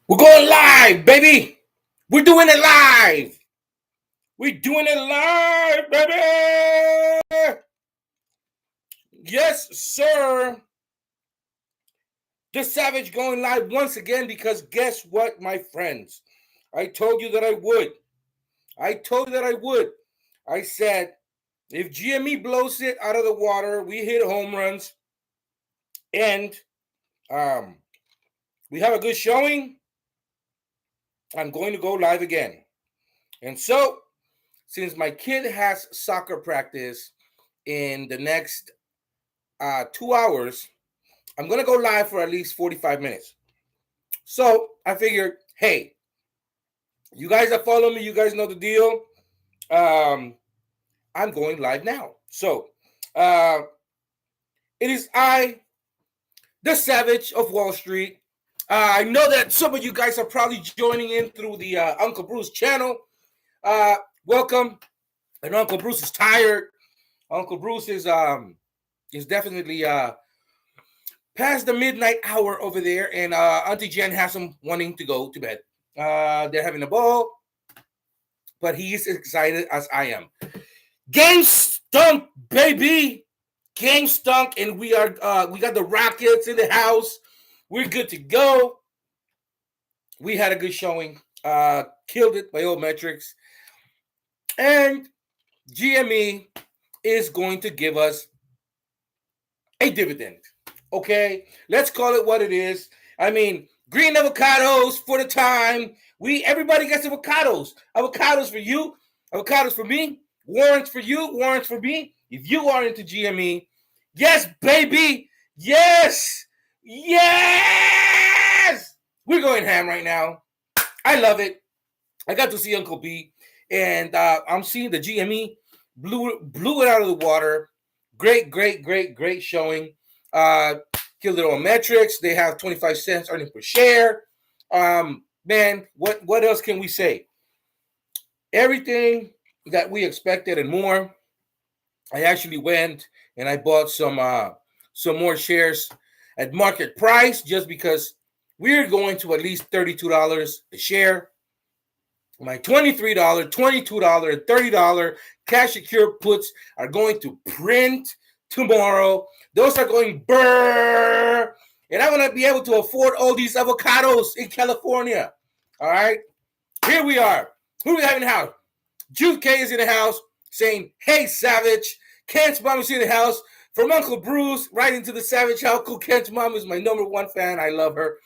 We're going live, baby. We're doing it live. We're doing it live, baby. Yes, sir. The Savage going live once again because guess what, my friends? I told you that I would. I said, if GME blows it out of the water, we hit home runs, and we have a good showing, I'm going to go live again. And so, since my kid has soccer practice in the next 2 hours, I'm going to go live for at least 45 minutes. So I figured, hey, you guys that follow me, you guys know the deal. I'm going live now. So it is I, the Savage of Wall Street. I know that some of you guys are probably joining in through the Uncle Bruce channel. Welcome. I know Uncle Bruce is tired. Uncle Bruce is definitely past the midnight hour over there, and Auntie Jen has him wanting to go to bed. They're having a ball, but he is excited as I am. Game stunk, baby. Game stunk, and we got the Rockets in the house. We're good to go. We had a good showing. Killed it by all metrics. And GME is going to give us a dividend. Okay, let's call it what it is. I mean, green avocados for the time. Everybody gets avocados. Avocados for you, avocados for me, warrants for you, warrants for me. If you are into GME, yes, baby, yes, yes. We're going ham right now. I love it. I got to see Uncle B, and I'm seeing the GME blew it out of the water. Great showing. Killed it on metrics. They have 25 cents earning per share. Man, what else can we say? Everything that we expected and more. I actually went and I bought some more shares at market price just because we're going to at least $32 a share. My $23, $22, and $30 cash secure puts are going to print tomorrow. Those are going brrr. And I'm going to be able to afford all these avocados in California. All right. Here we are. Who do we have in the house? Jude K is in the house saying, hey, Savage. Kent's mom is in the house. From Uncle Bruce right into the Savage house. Uncle Kent's mom is my #1 fan. I love her.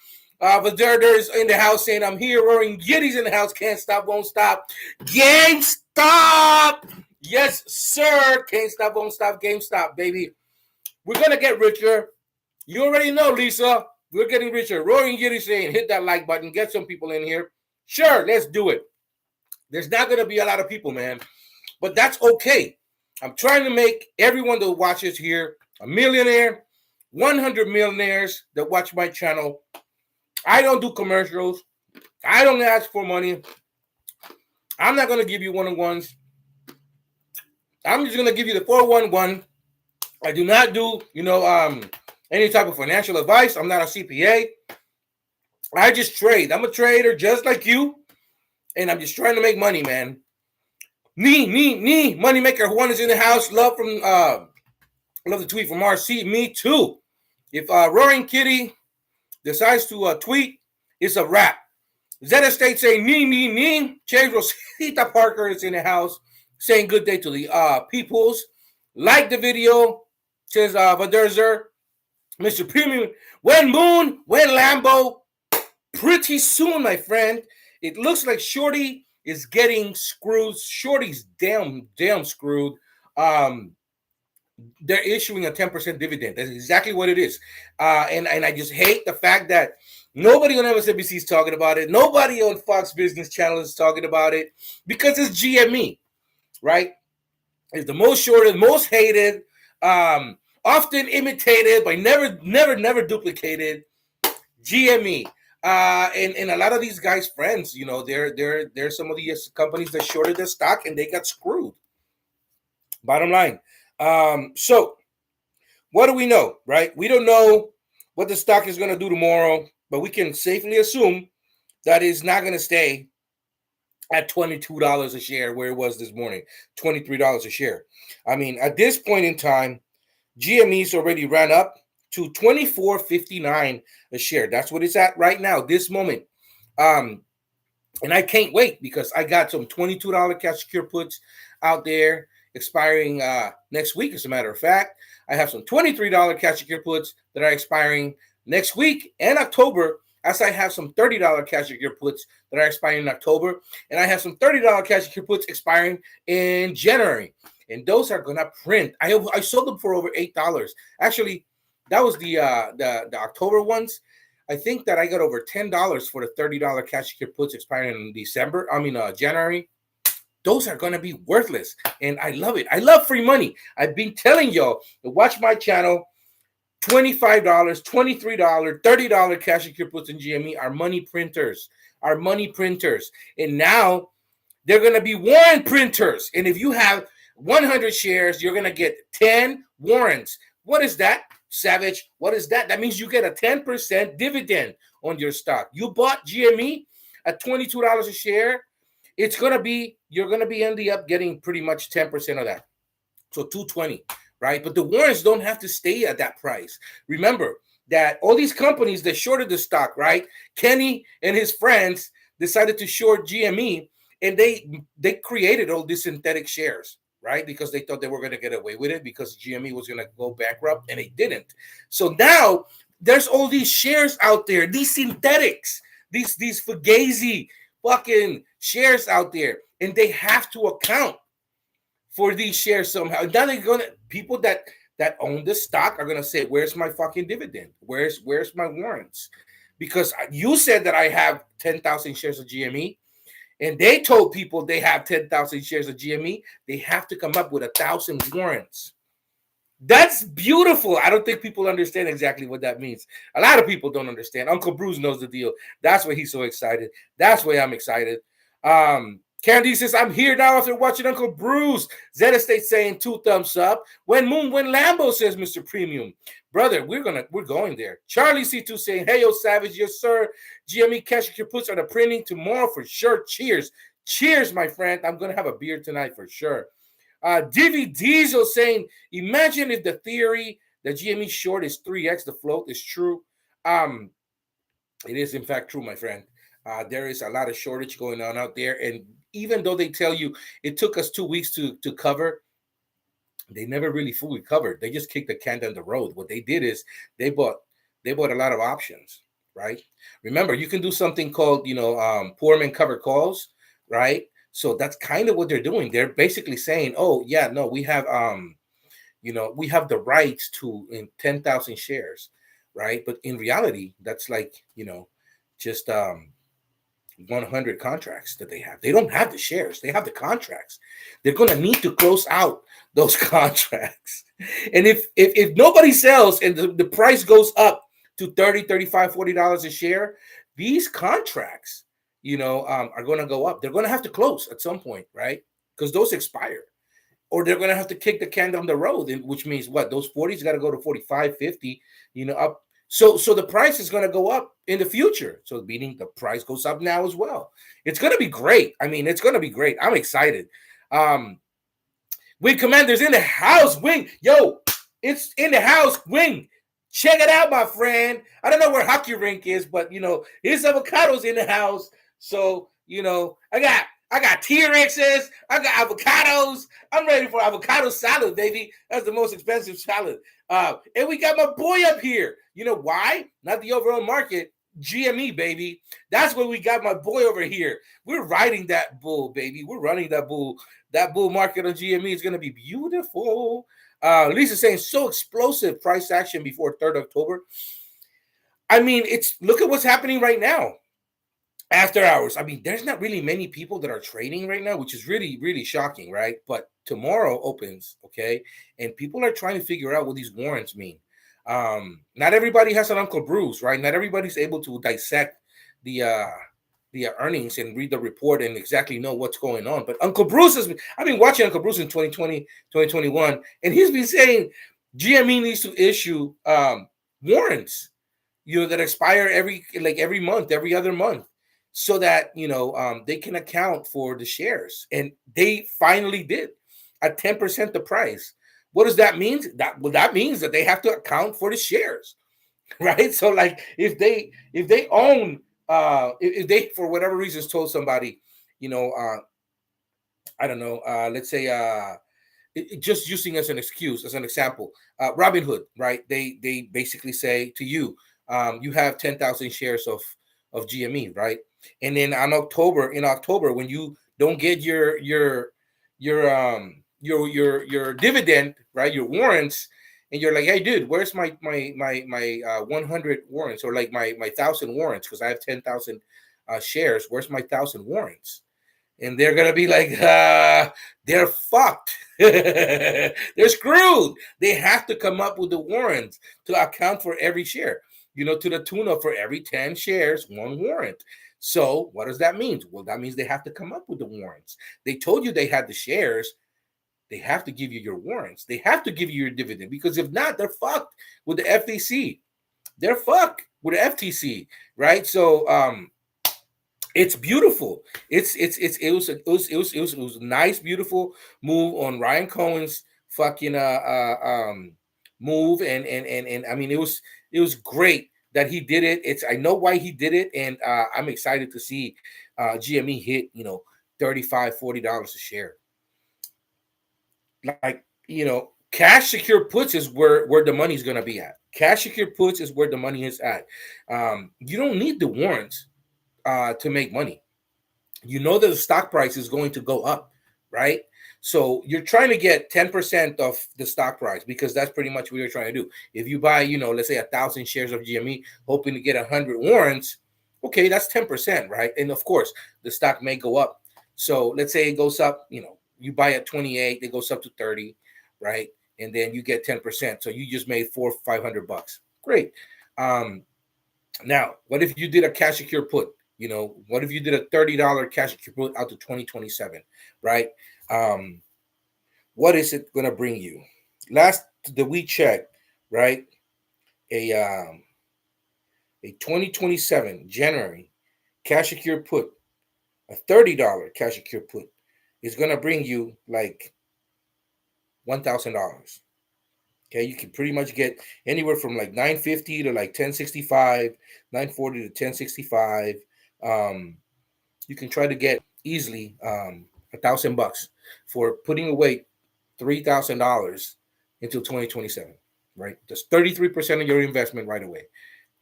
Vaderder's in the house saying, I'm here. Roaring Giddy's in the house. Can't stop, won't stop. GameStop. Yes, sir. Can't stop, won't stop. GameStop, baby. We're going to get richer. You already know, Lisa. We're getting richer. Roaring Giddy saying, hit that like button. Get some people in here. Sure, let's do it. There's not going to be a lot of people, man. But that's okay. I'm trying to make everyone that watches here a millionaire. 100 millionaires that watch my channel. I don't do commercials. I don't ask for money. I'm not going to give you one-on-ones. I'm just going to give you the 411. I do not do, any type of financial advice. I'm not a CPA. I just trade. I'm a trader just like you. And I'm just trying to make money, man. Moneymaker one is in the house. Love the tweet from RC. Me too. If Roaring Kitty decides to tweet, it's a wrap. Zeta State saying James Rosita Parker is in the house saying good day to the peoples. Like the video, says Vaderzer. Mr. Premium. When Moon, when Lambo. Pretty soon, my friend. It looks like Shorty is getting screwed. Shorty's damn screwed. They're issuing a 10% dividend. That's exactly what it is. And I just hate the fact that nobody on MSNBC is talking about it. Nobody on Fox Business Channel is talking about it because it's GME, right? It's the most shorted, most hated, often imitated, but never duplicated. GME. And a lot of these guys' friends, they're some of the companies that shorted their stock and they got screwed. Bottom line. So what do we know, right? We don't know what the stock is going to do tomorrow, but we can safely assume that is not going to stay at $22 a share where it was this morning, $23 a share. I mean, at this point in time, GME's already ran up to $24.59 a share. That's what it's at right now, this moment. And I can't wait because I got some $22 cash secure puts out there expiring next week. As a matter of fact, I have some $23 cash secure puts that are expiring next week and October, as I have some $30 cash secure puts that are expiring in October, and I have some $30 cash secure puts expiring in January. And those are gonna print. I sold them for over $8. Actually, that was the October ones. I think that I got over $10 for the $30 cash secure puts expiring in January. Those are going to be worthless. And I love it. I love free money. I've been telling y'all to watch my channel. $25, $23, $30 cash secure puts in GME are money printers. And now they're going to be warrant printers. And if you have 100 shares, you're going to get 10 warrants. What is that? Savage, what is that? That means you get a 10% dividend on your stock. You bought GME at $22 a share. You're gonna be ending up getting pretty much 10% of that. So $220, right? But the warrants don't have to stay at that price. Remember that all these companies that shorted the stock, right? Kenny and his friends decided to short GME, and they created all these synthetic shares, right? Because they thought they were going to get away with it because GME was going to go bankrupt, and they didn't. So now there's all these shares out there, these synthetics, these fugazi fucking shares out there, and they have to account for these shares somehow. Now people that own the stock are gonna say, "Where's my fucking dividend? Where's my warrants?" Because you said that I have 10,000 shares of GME. And they told people they have 10,000 shares of GME. They have to come up with 1,000 warrants. That's beautiful. I don't think people understand exactly what that means. A lot of people don't understand. Uncle Bruce knows the deal. That's why he's so excited. That's why I'm excited. Candy says, I'm here now after watching Uncle Bruce. Zeta State saying 2 thumbs up. When Lambo says, Mr. Premium. Brother, we're going there. Charlie C2 saying, hey, yo, Savage, yes, sir. GME cash your puts on the printing tomorrow for sure. Cheers. Cheers, my friend. I'm going to have a beer tonight for sure. Divi Diesel saying, imagine if the theory that GME short is 3x the float is true. It is, in fact, true, my friend. There is a lot of shortage going on out there. And even though they tell you it took us 2 weeks to cover, they never really fully covered. They just kicked the can down the road. What they did is they bought a lot of options, right? Remember, you can do something called, poor men cover calls, right? So that's kind of what they're doing. They're basically saying, oh, yeah, no, we have, we have the rights to in 10,000 shares, right? But in reality, that's like, just 100 contracts that they have. They don't have the shares. They have the contracts. They're going to need to close out those contracts. And if nobody sells and the price goes up to $30, $35, $40 a share, these contracts, are going to go up. They're going to have to close at some point, right? Because those expire. Or they're going to have to kick the can down the road, which means what? Those 40s got to go to 45, 50, up. So the price is going to go up in the future. So meaning the price goes up now as well. It's going to be great. I mean, it's going to be great. I'm excited. Wing Commander's in the house. Wing, yo, it's in the house. Wing, check it out, my friend. I don't know where Hockey Rink is, but his avocados in the house. So I got T-Rexes. I got avocados. I'm ready for avocado salad, baby. That's the most expensive salad. And we got my boy up here. You know why? Not the overall market. GME, baby. That's where we got my boy over here. We're riding that bull, baby. We're running that bull. That bull market on GME is going to be beautiful. Lisa saying, so explosive price action before 3rd October. I mean, look at what's happening right now. After hours, I mean, there's not really many people that are trading right now, which is really, really shocking, right? But tomorrow opens, okay? And people are trying to figure out what these warrants mean. Not everybody has an Uncle Bruce, right? Not everybody's able to dissect the earnings and read the report and exactly know what's going on. But Uncle Bruce I've been watching Uncle Bruce in 2020, 2021, and he's been saying GME needs to issue warrants, that expire every month, every other month. so that they can account for the shares, and they finally did at 10% the price. What does that mean? That means that they have to account for the shares, right? So like if they own if they for whatever reasons told somebody, I don't know, let's say just using as an excuse, as an example, Robinhood, right? They basically say to you, you have 10,000 shares of GME, right? And then in October, when you don't get your dividend, right, your warrants, and you're like, hey, dude, where's my 100 warrants, or like my 1,000 warrants, because I have 10,000 shares. Where's my 1,000 warrants? And they're gonna be like, they're fucked. They're screwed. They have to come up with the warrants to account for every share, to the tune of, for every 10 shares, one warrant. So what does that mean? Well, that means they have to come up with the warrants. They told you they had the shares. They have to give you your warrants. They have to give you your dividend, because if not, they're fucked with the FTC. They're fucked with the FTC, right? So it's beautiful. It was a nice, beautiful move on Ryan Cohen's fucking move, and I mean, it was great that he did it. I know why he did it, and I'm excited to see GME hit $35-$40 a share. Like, cash secure puts is where the money's gonna be at. Cash secure puts is where the money is at. You don't need the warrants to make money. You know that the stock price is going to go up, right? So you're trying to get 10% of the stock price, because that's pretty much what you're trying to do. If you buy, let's say 1,000 shares of GME, hoping to get 100 warrants, okay, that's 10%, right? And of course, the stock may go up. So let's say it goes up, you buy at 28, it goes up to 30, right? And then you get 10%. So you just made $400-$500. Great. Now, what if you did a cash secure put? What if you did a $30 cash secure put out to 2027, right? What is it going to bring you? Last that we checked, right? A 2027 January cash secure put, a $30 cash secure put, is going to bring you like $1,000. Okay, you can pretty much get anywhere from like 950 to like 1065, 940 to 1065. You can try to get easily $1,000 for putting away $3,000 until 2027, right? Just 33% of your investment right away,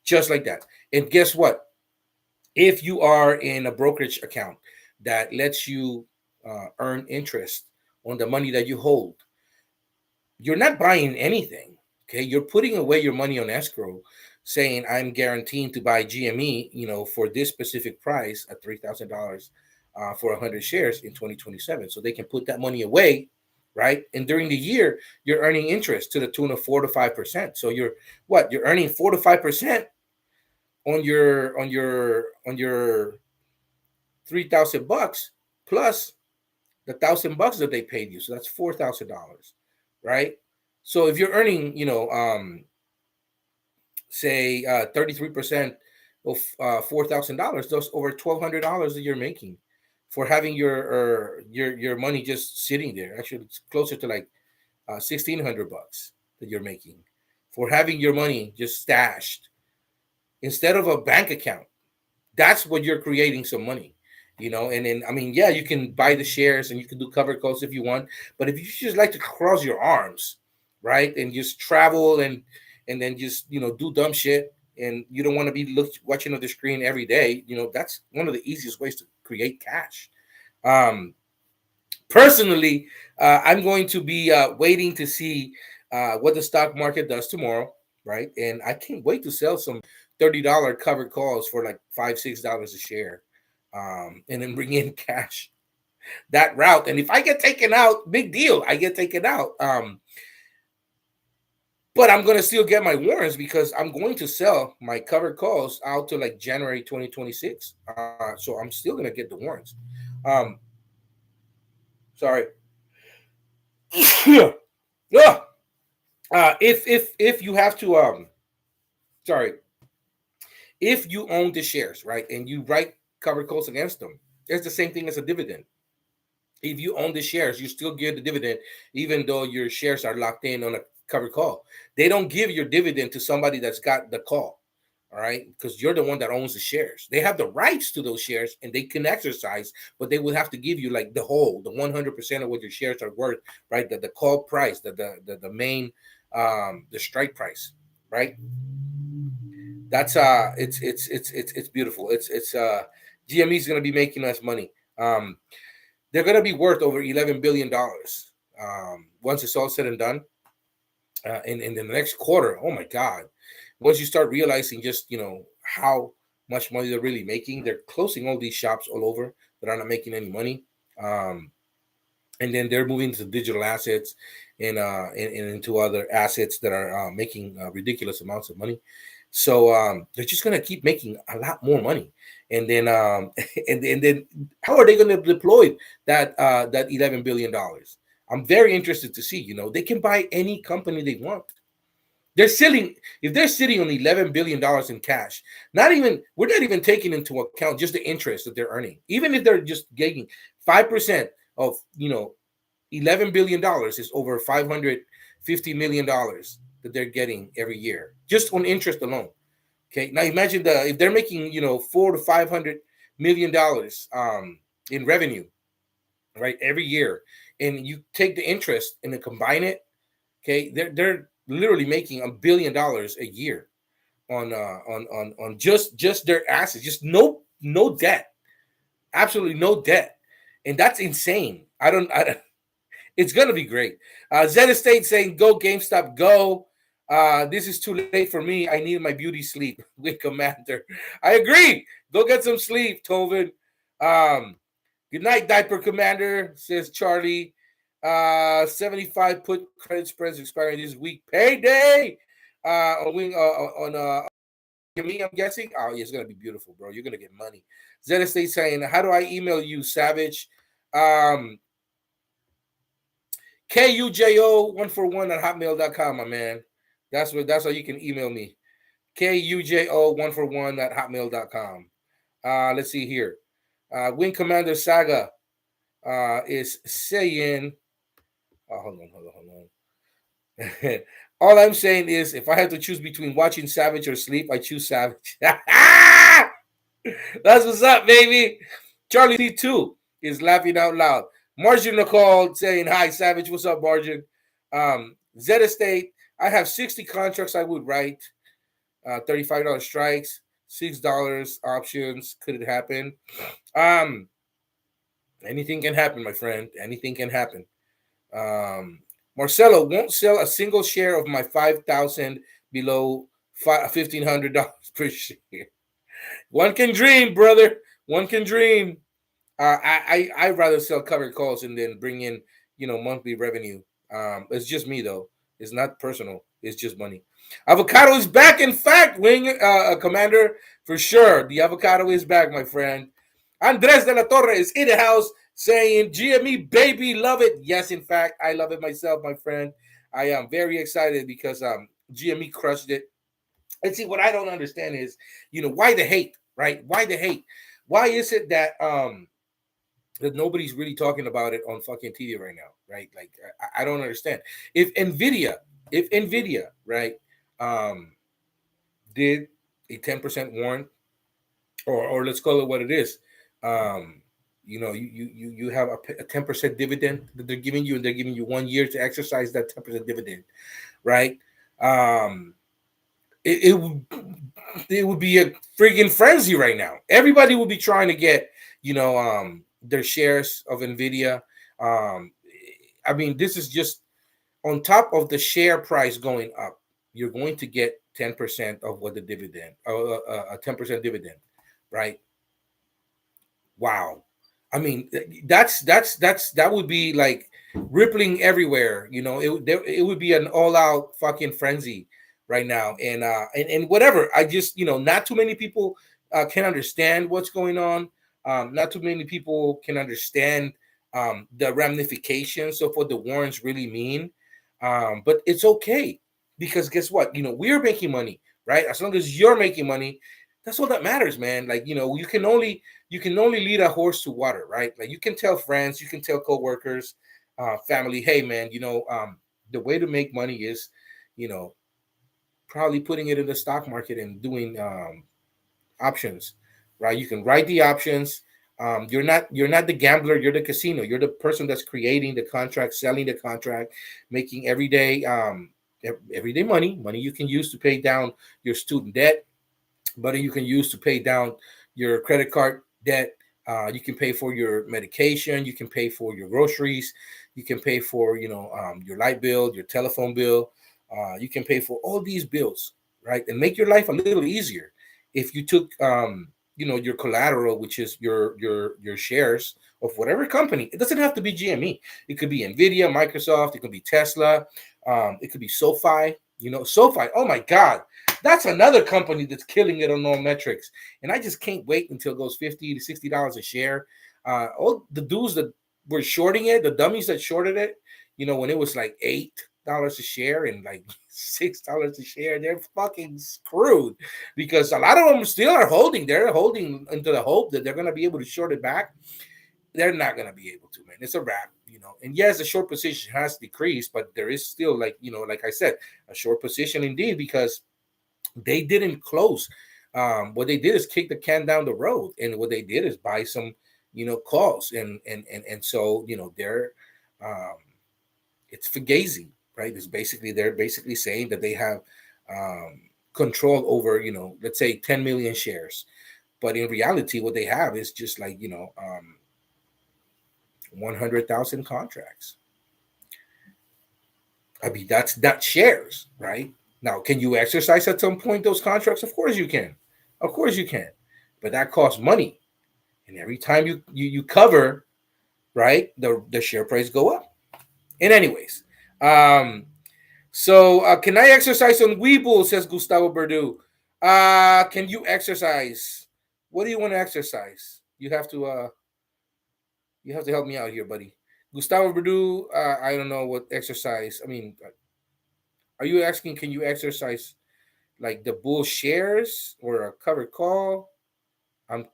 just like that. And guess what? If you are in a brokerage account that lets you earn interest on the money that you hold, you're not buying anything. Okay, you're putting away your money on escrow, saying I'm guaranteed to buy GME, for this specific price at $3,000 for 100 shares in 2027. So they can put that money away, right? And during the year, you're earning interest to the tune of 4 to 5%. So you're earning 4 to 5% on your $3,000 plus the $1,000 that they paid you. So that's $4,000, right? So if you're earning, say 33% of $4,000, that's over $1,200 that you're making for having your money just sitting there. Actually, it's closer to like $1,600 that you're making for having your money just stashed instead of a bank account. That's what you're creating some money. And then, I mean, yeah, you can buy the shares and you can do covered calls if you want, but if you just like to cross your arms, right, and just travel and then just do dumb shit, and you don't want to be watching on the screen every day, that's one of the easiest ways to create cash. Personally, I'm going to be waiting to see what the stock market does tomorrow, right? And I can't wait to sell some $30 covered calls for like $5-$6 a share, and then bring in cash that route. And if I get taken out, big deal, I get taken out. But I'm going to still get my warrants, because I'm going to sell my covered calls out to like January 2026. So I'm still going to get the warrants. Sorry. Yeah. If you have to, sorry, if you own the shares, right, and you write covered calls against them. It's the same thing as a dividend. If you own the shares, you still get the dividend, even though your shares are locked in on a covered call. They don't give your dividend to somebody that's got the call, all right? Because you're the one that owns the shares. They have the rights to those shares and they can exercise, but they would have to give you like the 100% of what your shares are worth, right? The call price, the main, the strike price, right? That's it's beautiful. It's GME is going to be making us money. They're going to be worth over $11 billion once it's all said and done. In the next quarter, oh my God! Once you start realizing just how much money they're really making, they're closing all these shops all over that are not making any money, and then they're moving to digital assets and into other assets that are making ridiculous amounts of money. So they're just gonna keep making a lot more money, and then and then how are they gonna deploy that $11 billion? I'm very interested to see. They can buy any company they want. They're sitting if they're sitting on $11 billion in cash. We're not even taking into account just the interest that they're earning. Even if they're just getting 5% of $11 billion is over $550 million that they're getting every year just on interest alone. Okay, now imagine if they're making $400 to $500 million in revenue, right, every year, and you take the interest and then combine it. Okay, they're literally making $1 billion a year on just their assets, just no debt, absolutely no debt, and that's insane. I don't. It's gonna be great. Zed Estate saying, "Go GameStop, go." This is too late for me. I need my beauty sleep with Commander. I agree. Go get some sleep, Tovin. Good night, Diaper Commander, says Charlie. 75 put credit spreads expiring this week. Payday. On me, I'm guessing. Oh, yeah, it's gonna be beautiful, bro. You're gonna get money. Zed Estate saying, "How do I email you, Savage?" KUJO141@hotmail.com, my man. That's how you can email me. KUJO141@hotmail.com. Let's see here. Wing Commander Saga is saying, hold on. All I'm saying is, if I had to choose between watching Savage or sleep, I choose Savage. That's what's up, baby. Charlie T2 is laughing out loud. Margin Nicole saying, "Hi, Savage. What's up, Margin?" Zed Estate, I have 60 contracts I would write. $35 strikes, $6 options. Could it happen? Anything can happen, my friend. Anything can happen. Marcelo won't sell a single share of my 5,000 below $1,500 per share. One can dream, brother. One can dream. I'd rather sell covered calls and then bring in monthly revenue. It's just me though. It's not personal. It's just money. Avocado is back. In fact, Wing Commander, for sure. The avocado is back, my friend. Andres de la Torre is in the house saying, "GME baby, love it." Yes, in fact, I love it myself, my friend. I am very excited because GME crushed it. And see, what I don't understand is, why the hate, right? Why the hate? Why is it that that nobody's really talking about it on fucking TV right now, right? Like, I don't understand. If Nvidia, right, did a 10% warrant, or let's call it what it is, you have a 10% dividend that they're giving you, and they're giving you 1 year to exercise that 10% dividend, right? It would be a friggin' frenzy right now. Everybody would be trying to get their shares of Nvidia. I mean, this is just on top of the share price going up. You're going to get 10% of what the dividend, a 10% dividend, right? Wow. I mean, that would be like rippling everywhere. It would be an all-out fucking frenzy right now, and whatever. I just not too many people can understand what's going on. Not too many people can understand the ramifications of what the warrants really mean. But it's okay, because guess what? We're making money, right? As long as you're making money, That's all that matters, man. Like, you can only lead a horse to water, right? Like, you can tell friends, you can tell coworkers, family, hey man, the way to make money is, you know, probably putting it in the stock market and doing options, right? You can write the options. You're not the gambler. You're the casino. You're the person that's creating the contract, selling the contract, making everyday money you can use to pay down your student debt, money you can use to pay down your credit card debt. You can pay for your medication. You can pay for your groceries. You can pay for your light bill, your telephone bill. You can pay for all these bills, right? And make your life a little easier if you took your collateral, which is your shares of whatever company. It doesn't have to be GME. It could be Nvidia, Microsoft. It could be Tesla. It could be SoFi. SoFi. Oh my God, that's another company that's killing it on all metrics. And I just can't wait until it goes $50 to $60 a share. All the dudes that were shorting it, the dummies that shorted it, when it was like $8 a share and like $6 a share, they're fucking screwed, because a lot of them still are holding. They're holding into the hope that they're going to be able to short it back. They're not going to be able to, man. It's a wrap. And yes, the short position has decreased, but there is still, like I said, a short position indeed, because they didn't close. What they did is kick the can down the road, and what they did is buy some, calls, and so they're it's fugazi, right? It's basically, they're basically saying that they have control over, let's say 10 million shares, but in reality, what they have is just like 100,000 contracts. I mean, that's shares, right? Now, can you exercise at some point those contracts? Of course you can. Of course you can. But that costs money. And every time you cover, right, the share price go up. And anyways, can I exercise on Weeble, says Gustavo Berdu. Can you exercise? What do you want to exercise? You have to help me out here, buddy. Gustavo Berdu, I don't know what exercise. I mean, are you asking, can you exercise like the bull shares or a covered call? I'm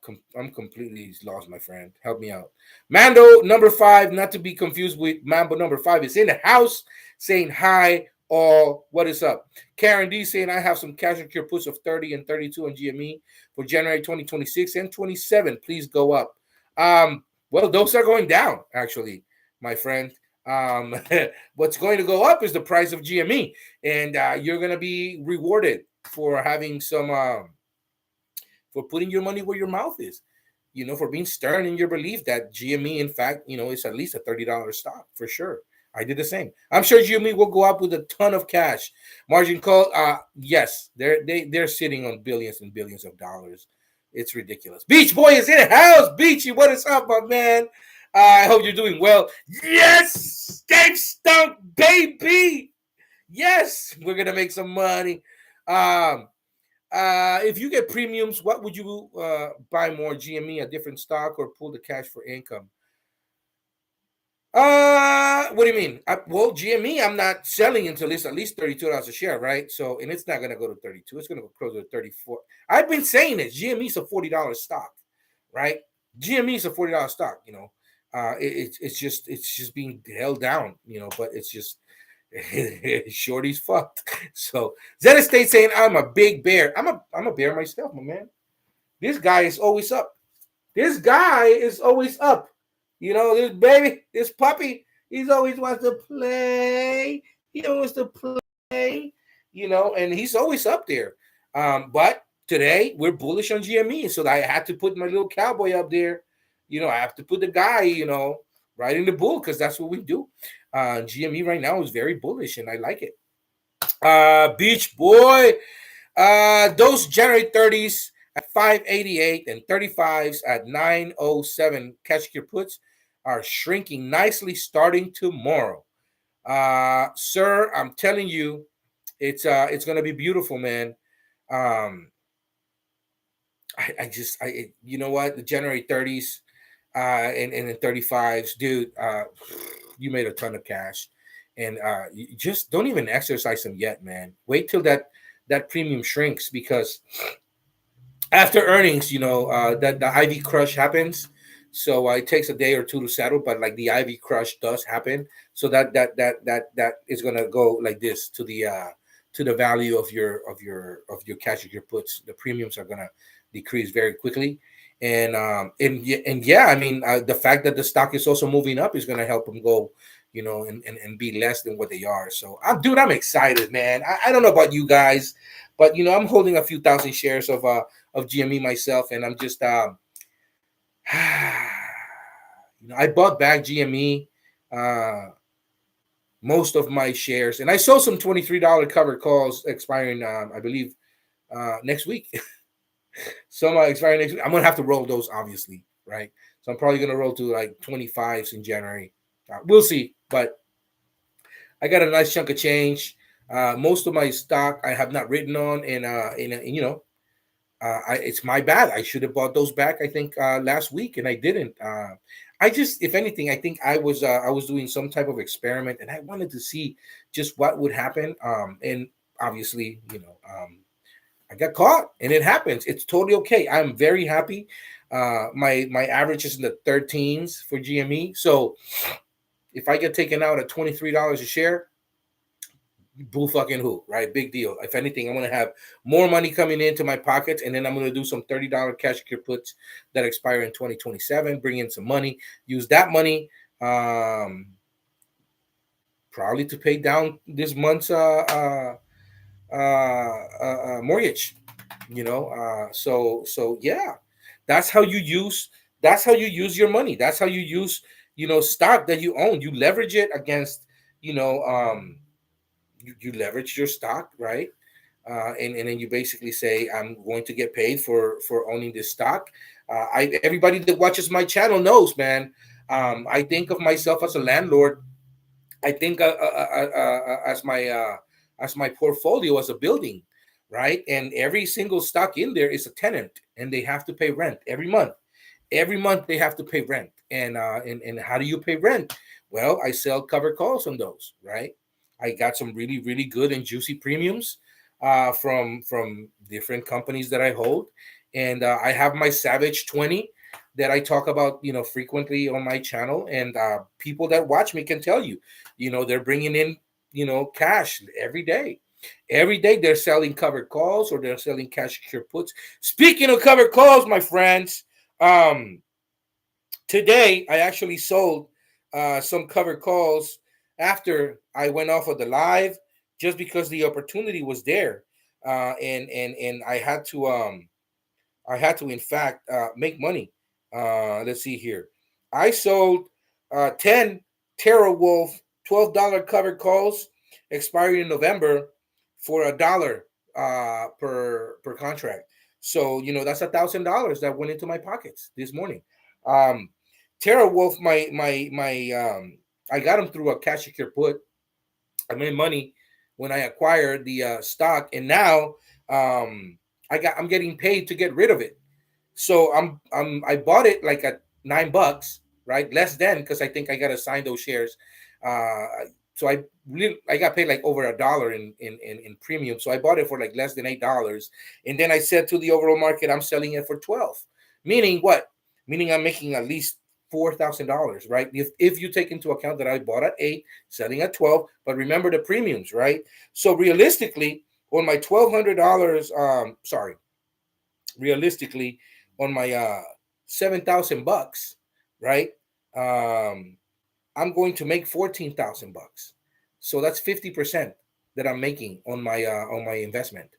completely lost, my friend. Help me out. Mando number 5, not to be confused with Mambo number 5, is in the house saying hi. All what is up? Karen D saying, I have some cash and cure puts of 30 and 32 on GME for January 2026 and 27. Please go up. Well, those are going down, actually, my friend. What's going to go up is the price of GME, and you're going to be rewarded for having some for putting your money where your mouth is, for being stern in your belief that GME, in fact, is at least a $30 stock for sure. I did the same. I'm sure GME will go up with a ton of cash. Margin call, yes, they're sitting on billions and billions of dollars. It's ridiculous. Beach Boy is in the house. Beachy, what is up, my man? I hope you're doing well. Yes, Game Stunk, baby. Yes, we're gonna make some money. If you get premiums, what would you buy more, GME, a different stock, or pull the cash for income? What do you mean? Well, GME, I'm not selling until it's at least $32 a share, right? So, and it's not going to go to 32. It's going to go closer to 34. I've been saying it. GME is a $40 stock, right? GME is a $40 stock. It's just being held down, but it's just shorty's fucked. So Zeta State saying, I'm a big bear. I'm a bear myself, my man. This guy is always up. This guy is always up. This baby, this puppy, he's always wants to play. He wants to play, and he's always up there. But today we're bullish on GME, so I had to put my little cowboy up there. I have to put the guy, right in the bull, because that's what we do. GME right now is very bullish, and I like it. Beach Boy, those January 30s at 588 and 35s at 907 cash your puts are shrinking nicely starting tomorrow. Sir, I'm telling you, it's going to be beautiful, man. You know what, the January 30s and the 35s, dude, you made a ton of cash, and you just don't even exercise them yet, man. Wait till that premium shrinks, because after earnings, that the IV crush happens. So it takes a day or two to settle, but like the IV crush does happen. So that is gonna go like this to the value of your cash, of your puts. The premiums are gonna decrease very quickly, and yeah, I mean, the fact that the stock is also moving up is gonna help them go, and be less than what they are. So I'm excited, man. I don't know about you guys, but I'm holding a few thousand shares of GME myself, and I'm just I bought back GME, uh, most of my shares, and I sold some $23 covered calls expiring, I believe, next week. Some are expiring next week. I'm gonna have to roll those, obviously, right? So I'm probably gonna roll to like 25s in January. We'll see, but I got a nice chunk of change. Most of my stock I have not written on, and it's my bad. I should have bought those back, I think, last week, and I didn't. I just, if anything, I think I was doing some type of experiment, and I wanted to see just what would happen. And obviously, I got caught, and it happens. It's totally okay. I'm very happy. My average is in the 13s for GME. So if I get taken out at $23 a share, boo fucking who, right? Big deal. If anything, I'm gonna have more money coming into my pockets, and then I'm gonna do some $30 cash cure puts that expire in 2027. Bring in some money. Use that money, probably to pay down this month's mortgage. So yeah, that's how you use. That's how you use your money. That's how you use stock that you own. You leverage it against you know you leverage your stock, right? And then you basically say, I'm going to get paid for owning this stock. Everybody that watches my channel knows, man. I think of myself as a landlord. I think as my portfolio as a building, right? And every single stock in there is a tenant, and they have to pay rent every month. Every month they have to pay rent, and how do you pay rent? Well, I sell covered calls on those, right? I got some really really good and juicy premiums from different companies that I hold, and I have my Savage 20 that I talk about frequently on my channel, and people that watch me can tell you, they're bringing in cash every day. Every day they're selling covered calls or they're selling cash secure puts. Speaking of covered calls, my friends, um, today I actually sold some covered calls after I went off of the live, just because the opportunity was there, and I had to in fact make money. Let's see here. I sold 10 Terra Wolf $12 covered calls expiring in November for $1 per contract. So that's $1,000 that went into my pockets this morning. Um, Terra Wolf, I got them through a cash secure put. I made money when I acquired the stock, and now I'm getting paid to get rid of it. So I bought it like at $9, right? Less than, because I think I got to sign those shares. Uh, so I got paid like over $1 in premium. So I bought it for like less than $8, and then I said to the overall market, I'm selling it for 12. Meaning what? Meaning I'm making at least $4,000, right? If you take into account that I bought at 8, selling at 12, but remember the premiums, right? So realistically, on my $1,200, realistically, on my 7,000 bucks, right? Um, I'm going to make 14,000 bucks. So that's 50% that I'm making on my investment.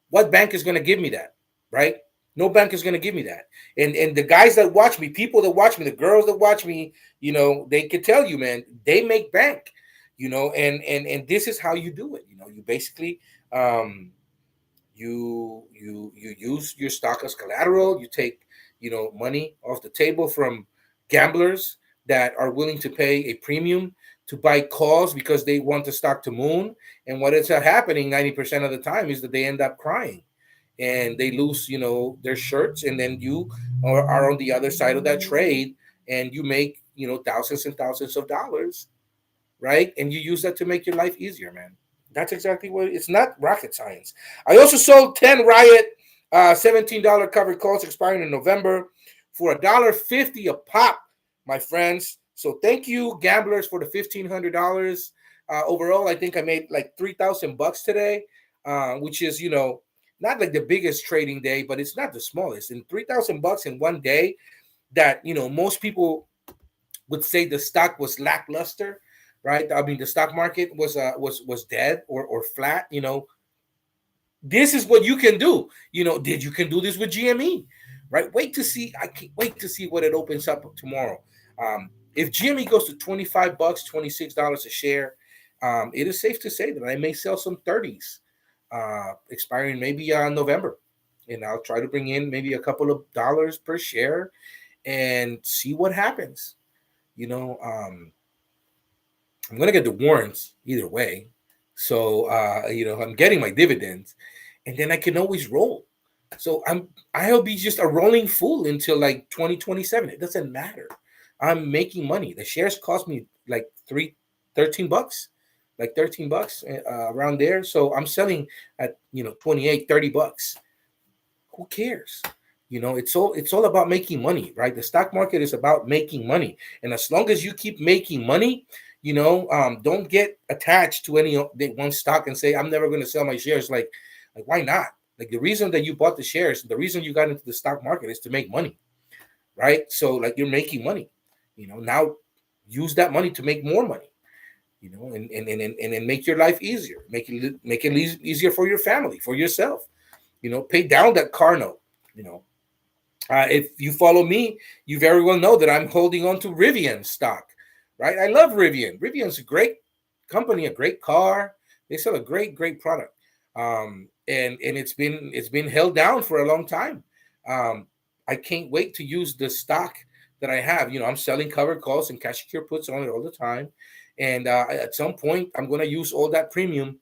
What bank is going to give me that, right? No bank is going to give me that. And the guys that watch me, people that watch me, the girls that watch me, they can tell you, man, they make bank, and this is how you do it. You basically you use your stock as collateral. You take money off the table from gamblers that are willing to pay a premium to buy calls because they want the stock to moon. And what is happening 90% of the time is that they end up crying and they lose their shirts, and then you are on the other side of that trade, and you make thousands and thousands of dollars, right? And you use that to make your life easier, man. That's exactly what it's not rocket science. I also sold 10 Riot $17 covered calls expiring in November for $1.50 a pop, my friends. So thank you, gamblers, for the $1,500. Overall, I think I made like $3,000 today, which is, not like the biggest trading day, but it's not the smallest. And $3,000 in one day that, most people would say the stock was lackluster, right? I mean, the stock market was dead or flat. This is what you can do. You can do this with GME, right? Wait to see. I can't wait to see what it opens up tomorrow. If GME goes to $25, $26 a share, it is safe to say that I may sell some 30s, expiring maybe November, and I'll try to bring in maybe a couple of dollars per share and see what happens. I'm gonna get the warrants either way. So I'm getting my dividends, and then I can always roll. So I'll be just a rolling fool until like 2027. It doesn't matter. I'm making money. The shares cost me like $13, like $13 around there. So I'm selling at 28, $30. Who cares? It's all about making money, right? The stock market is about making money, and as long as you keep making money, don't get attached to any one stock and say I'm never going to sell my shares. Like why not? Like the reason that you bought the shares, the reason you got into the stock market is to make money, right? So like you're making money, now use that money to make more money, and make your life easier, make it easier for your family, for yourself, pay down that car note, if you follow me, you very well know that I'm holding on to Rivian stock, right? I love Rivian. Rivian's a great company, a great car. They sell a great product, and it's been held down for a long time. I can't wait to use the stock that I have. I'm selling covered calls and cash secure puts on it all the time, and at some point, I'm going to use all that premium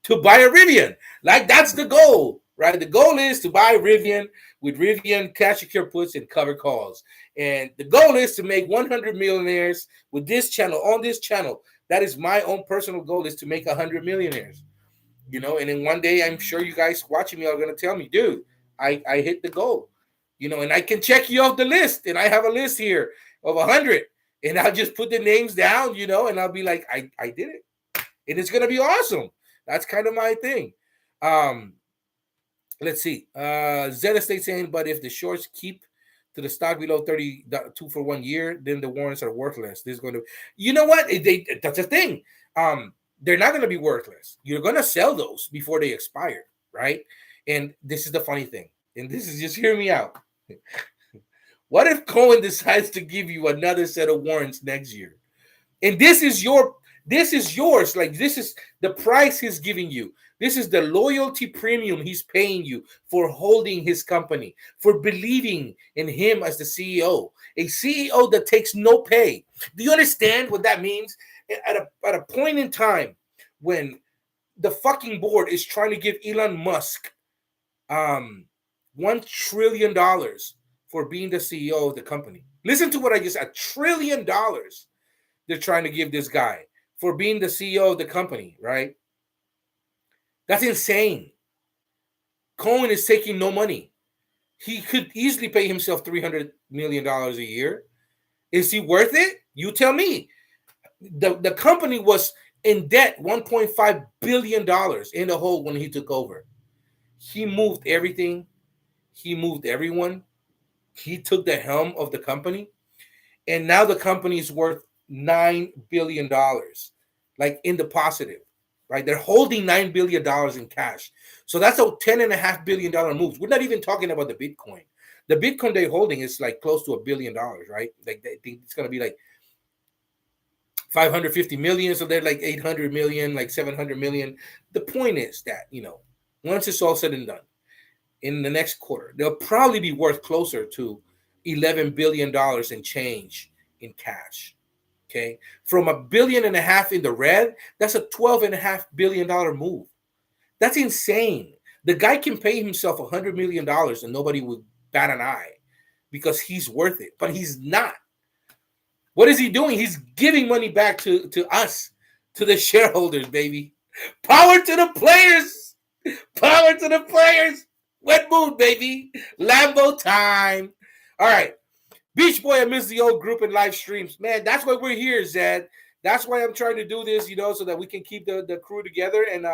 to buy a Rivian. Like that's the goal, right? The goal is to buy Rivian with Rivian cash secure puts and cover calls. And the goal is to make 100 millionaires with this channel, on this channel. That is my own personal goal, is to make 100 millionaires. And then one day I'm sure you guys watching me are going to tell me, dude, I hit the goal. And I can check you off the list. And I have a list here of 100. And I'll just put the names down, and I'll be like, I did it. And it's going to be awesome. That's kind of my thing. Let's see. Zeta State saying, but if the shorts keep to the stock below 32 for 1 year, then the warrants are worthless. This is going to, you know what? That's a thing. They're not going to be worthless. You're going to sell those before they expire, right? And this is the funny thing. And this is, just hear me out. What if Cohen decides to give you another set of warrants next year? And this is yours. Like, this is the price he's giving you. This is the loyalty premium he's paying you for holding his company, for believing in him as the CEO, a CEO that takes no pay. Do you understand what that means? At a point in time when the fucking board is trying to give Elon Musk $1 trillion for being the CEO of the company. Listen to what I just said. $1 trillion they're trying to give this guy for being the CEO of the company, right? That's insane. Cohen is taking no money. He could easily pay himself $300 million a year. Is he worth it? You tell me. The company was in debt, $1.5 billion in the hole when he took over. He moved everything. He moved everyone. He took the helm of the company. And now the company is worth $9 billion, like in the positive, right? They're holding $9 billion in cash. So that's a $10.5 billion move. We're not even talking about the Bitcoin. The Bitcoin they're holding is like close to $1 billion, right? Like they think it's going to be like 550 million. So they're like 800 million, like 700 million. The point is that, once it's all said and done, in the next quarter, they'll probably be worth closer to $11 billion in change in cash. Okay. From $1.5 billion in the red, that's a $12.5 billion move. That's insane. The guy can pay himself $100 million and nobody would bat an eye because he's worth it, but he's not. What is he doing? He's giving money back to us, to the shareholders, baby. Power to the players. Power to the players. When mood, baby. Lambo time. All right. Beach Boy, I miss the old group and live streams. Man, that's why we're here, Zed. That's why I'm trying to do this, so that we can keep the crew together and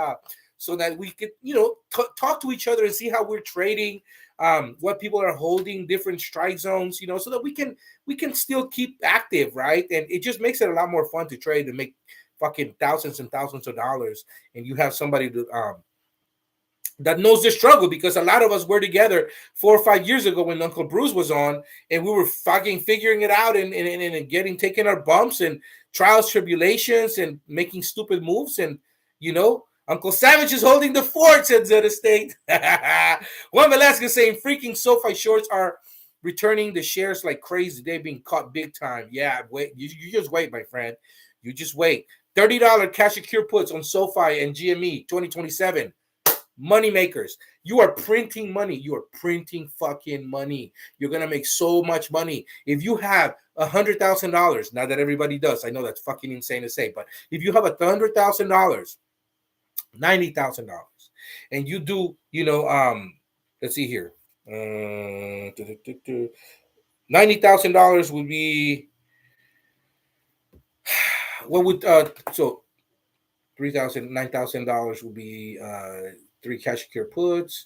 so that we could, talk to each other and see how we're trading, what people are holding, different strike zones, so that we can still keep active, right? And it just makes it a lot more fun to trade and make fucking thousands and thousands of dollars. And you have somebody that knows the struggle, because a lot of us were together 4 or 5 years ago when Uncle Bruce was on, and we were fucking figuring it out and taking our bumps and trials, tribulations, and making stupid moves. And Uncle Savage is holding the fort, said Zeta State. Juan Velasquez saying freaking SoFi shorts are returning the shares like crazy. They're being caught big time. Yeah, wait, you just wait, my friend. You just wait. $30 cash secure puts on SoFi and GME 2027. Money makers. You are printing money. You are printing fucking money. You're going to make so much money. If you have $100,000, not that everybody does. I know that's fucking insane to say, but if you have $100,000, $90,000, and you do, let's see here. $90,000 would be, what would, so $9,000 would be 3 cash secure puts.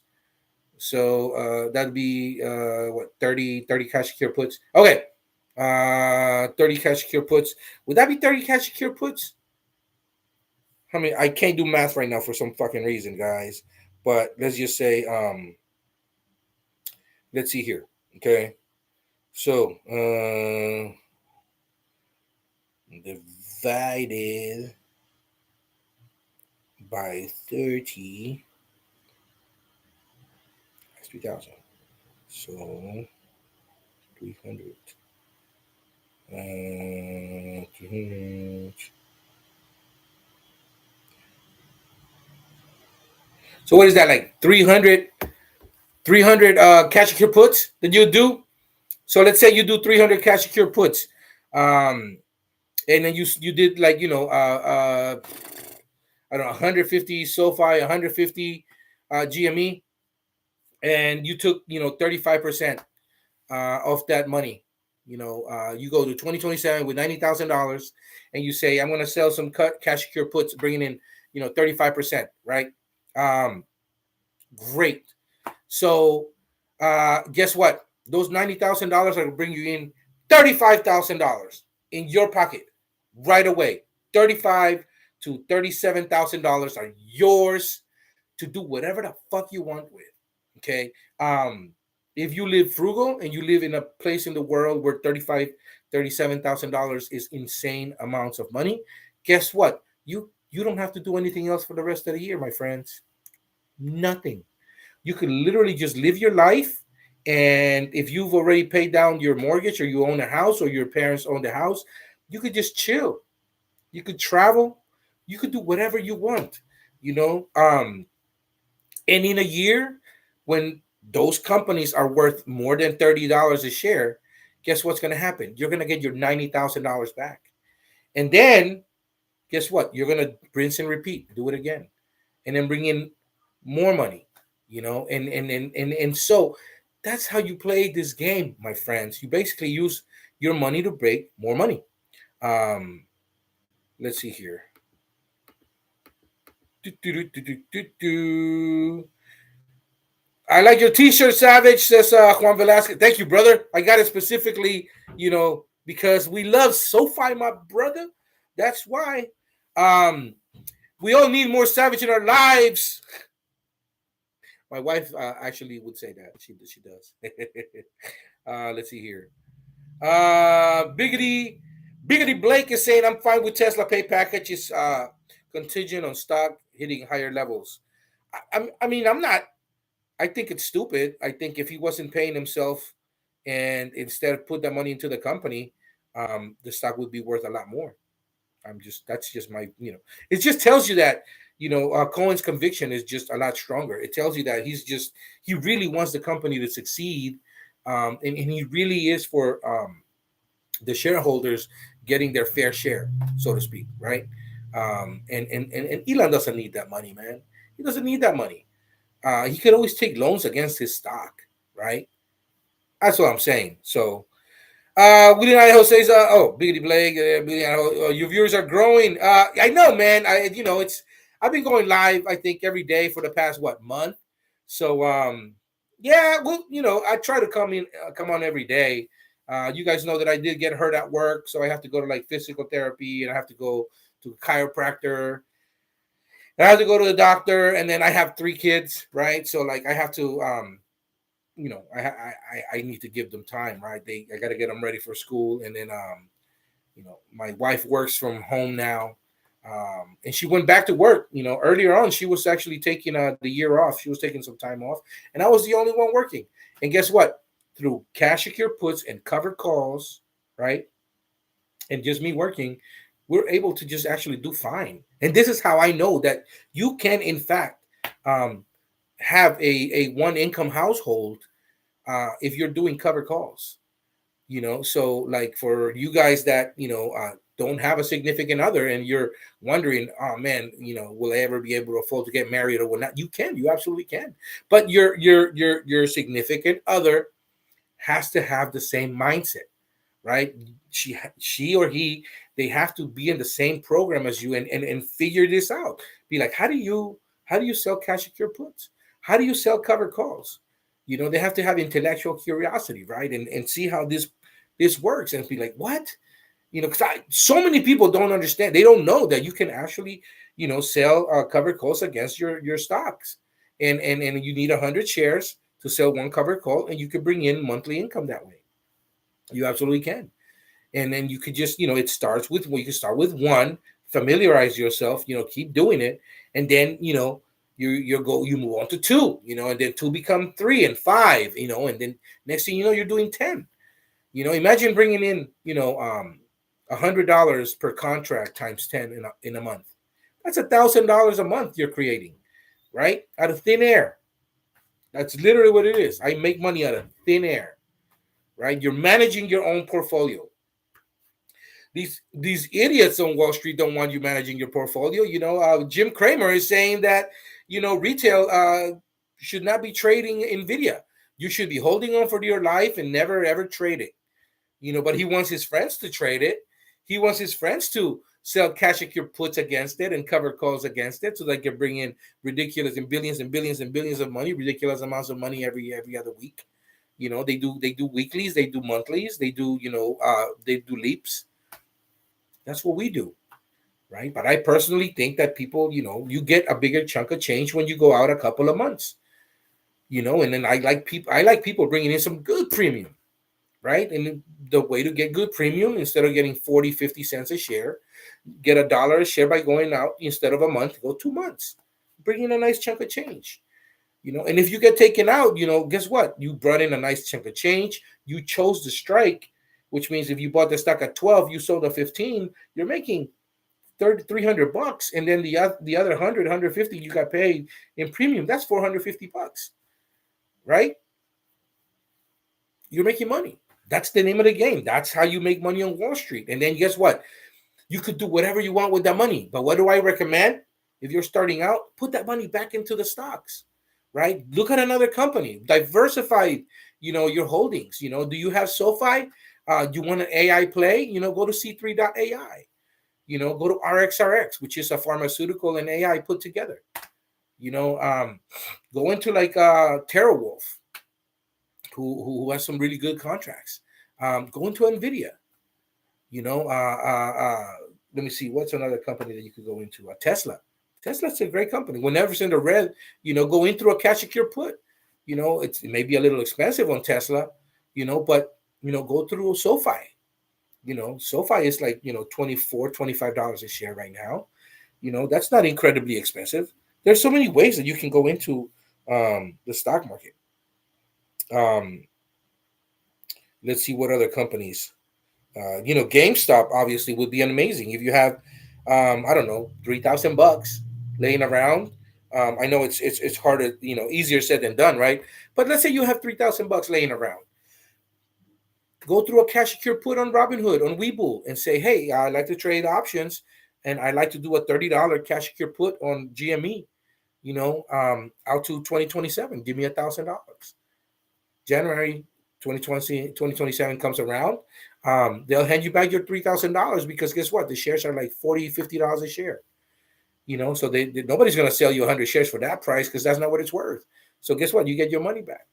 So that'd be 30 cash secure puts. Okay. 30 cash secure puts. Would that be 30 cash secure puts? I mean, I can't do math right now for some fucking reason, guys. But let's just say, let's see here. Okay. So divided by 30. 3,000. So 300. 300. So what is that, like 300 cash secure puts that you do? So let's say you do 300 cash secure puts, and then you did, like, I don't know, 150 SoFi, 150 GME, and you took 35% of that money. You go to 2027 with $90,000, and you say, I'm going to sell some cash secure puts, bringing in 35%, right? Great. So guess what? Those $90,000 are going to bring you in $35,000 in your pocket right away. $35,000 to $37,000 are yours to do whatever the fuck you want with. Okay. If you live frugal and you live in a place in the world where $35,000, $37,000 is insane amounts of money, guess what? You don't have to do anything else for the rest of the year, my friends. Nothing. You could literally just live your life, and if you've already paid down your mortgage, or you own a house, or your parents own the house, you could just chill. You could travel. You could do whatever you want. And in a year, when those companies are worth more than $30 a share, guess what's going to happen? You're going to get your $90,000 back. And then, guess what? You're going to rinse and repeat, do it again, and then bring in more money, and so that's how you play this game, my friends. You basically use your money to break more money. Let's see here. I like your t-shirt, Savage, says Juan Velasquez. Thank you, brother. I got it specifically, because we love SoFi, my brother. That's why. We all need more Savage in our lives. My wife actually would say that. She does. Let's see here. Biggity Blake is saying, I'm fine with Tesla pay packages contingent on stock hitting higher levels. I mean, I'm not. I think it's stupid. I think if he wasn't paying himself and instead put that money into the company, the stock would be worth a lot more. That's just my, it just tells you that, Cohen's conviction is just a lot stronger. It tells you that he really wants the company to succeed. And he really is for the shareholders getting their fair share, so to speak. Right. And Elon doesn't need that money, man. He doesn't need that money. he could always take loans against his stock, right? That's what I'm saying. So William Idaho says, "Oh, Biggity Blake, William Idaho, your viewers are growing." I know, man. It's I've been going live. I think every day for the past month. So, yeah, well, I try to come on every day. You guys know that I did get hurt at work, so I have to go to like physical therapy, and I have to go to a chiropractor. And I have to go to the doctor, and then I have 3 kids, right? So like I have to, I need to give them time, right? I got to get them ready for school, and then my wife works from home now, and she went back to work. Earlier on, she was actually taking the year off. She was taking some time off, and I was the only one working. And guess what? Through cash secure puts and covered calls, right, and just me working, we're able to just actually do fine. And this is how I know that you can, in fact, um, have a one income household if you're doing covered calls. So like for you guys that don't have a significant other, and you're wondering, oh man, will I ever be able to afford to get married or whatnot? You absolutely can. But your significant other has to have the same mindset, right? She or he, they have to be in the same program as you, and figure this out. Be like, how do you sell cash secure puts? How do you sell covered calls? They have to have intellectual curiosity, right? And see how this works, and be like, what? Because so many people don't understand. They don't know that you can actually, sell covered calls against your stocks, and you need 100 shares to sell one covered call, and you can bring in monthly income that way. You absolutely can. And then you could just, it starts with, well, you can start with one, familiarize yourself, keep doing it, and then you move on to two, and then two become three and five, and then next thing you know, you're doing 10. Imagine bringing in, $100 per contract times 10 in a month. That's $1,000 a month you're creating, right? Out of thin air. That's literally what it is. I make money out of thin air, right? You're managing your own portfolio. These idiots on Wall Street don't want you managing your portfolio. Jim Cramer is saying that retail should not be trading Nvidia. You should be holding on for your life and never ever trade it. But he wants his friends to trade it. He wants his friends to sell cash secure puts against it and cover calls against it, so they can bring in ridiculous and billions and billions of money, ridiculous amounts of money every other week. They do weeklies, they do monthlies, they do leaps. That's what we do, right? But I personally think that people, you get a bigger chunk of change when you go out a couple of months, and then I like people bringing in some good premium, right? And the way to get good premium, instead of getting 40, 50 cents a share, get $1 a share by going out instead of a month, go 2 months, bring in a nice chunk of change. And if you get taken out, guess what? You brought in a nice chunk of change. You chose the strike, which means if you bought the stock at 12, you sold at 15, you're making $300, and then the other 150 you got paid in premium. That's $450, right? You're making money. That's the name of the game. That's how you make money on Wall Street. And then guess what? You could do whatever you want with that money. But what do I recommend? If you're starting out, put that money back into the stocks, right? Look at another company. Diversify, your holdings. Do you have SoFi? Do you want an AI play? Go to C3.ai. Go to RXRX, which is a pharmaceutical and AI put together. Go into like TerraWolf, who has some really good contracts. Go into NVIDIA. Let me see. What's another company that you could go into? Tesla. Tesla's a great company. Whenever it's in the red, go in through a cash secure put. It may be a little expensive on Tesla, but, go through SoFi. SoFi is like, $24, $25 a share right now. That's not incredibly expensive. There's so many ways that you can go into the stock market. Let's see what other companies. GameStop obviously would be amazing if you have, I don't know, $3,000 laying around. I know it's harder, easier said than done, right? But let's say you have $3,000 laying around. Go through a cash secure put on Robinhood, on Webull, and say, hey, I like to trade options, and I like to do a $30 cash secure put on GME. out to 2027. Give me $1,000. January 2027 comes around, they'll hand you back your $3,000 because guess what? The shares are like $40, $50 a share. So nobody's going to sell you 100 shares for that price because that's not what it's worth. So guess what? You get your money back.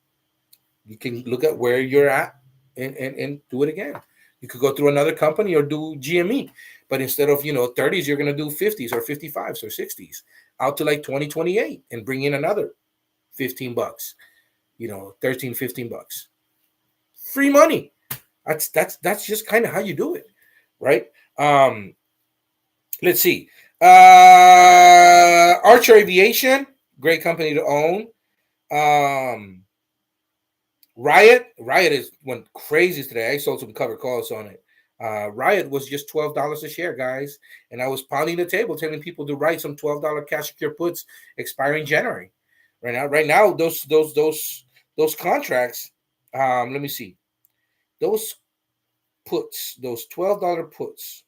You can look at where you're at and do it again. You could go through another company or do GME, but instead of 30s, you're going to do 50s or 55s or 60s out to like 2028 and bring in another $15, 13, $15. Free money. That's just kind of how you do it, right? Let's see. Archer Aviation, great company to own. Riot went crazy today. I sold some covered calls on it. Riot was just $12 a share, guys, and I was pounding the table, telling people to write some $12 cash secure puts expiring January. Right now, those contracts. Let me see. Those puts, those $12 puts,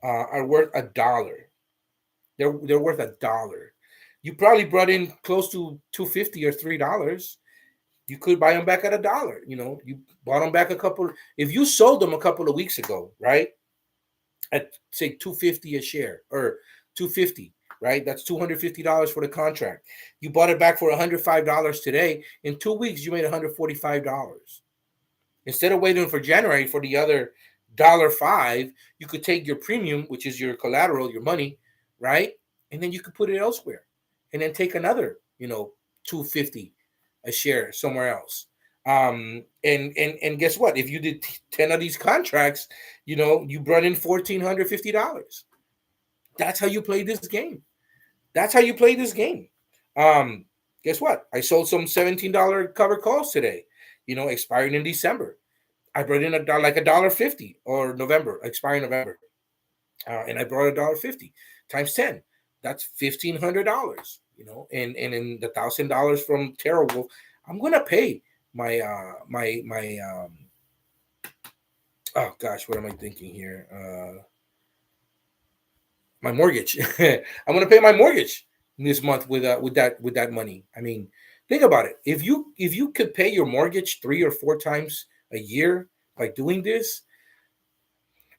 are worth $1. They're worth $1. You probably brought in close to $2.50 or $3. You could buy them back at $1. You bought them back a couple. If you sold them a couple of weeks ago, right, at say $2.50 a share or $2.50, right? That's $250 for the contract. You bought it back for $105 today. In 2 weeks, you made $145. Instead of waiting for January for the other $1.05, you could take your premium, which is your collateral, your money, right? And then you could put it elsewhere, and then take another, $2.50 a share somewhere else. And guess what? If you did 10 of these contracts, you brought in $1,450. That's how you play this game. Guess what? I sold some $17 covered calls today, expiring in December. I brought in $1.50 or November, expiring November. And I brought $1.50 times 10. That's $1,500, and in the $1,000 from Terrible, I'm gonna pay my oh gosh, what am I thinking here? My mortgage. I'm gonna pay my mortgage this month with that money. I mean, think about it. If you could pay your mortgage 3 or 4 times a year by doing this,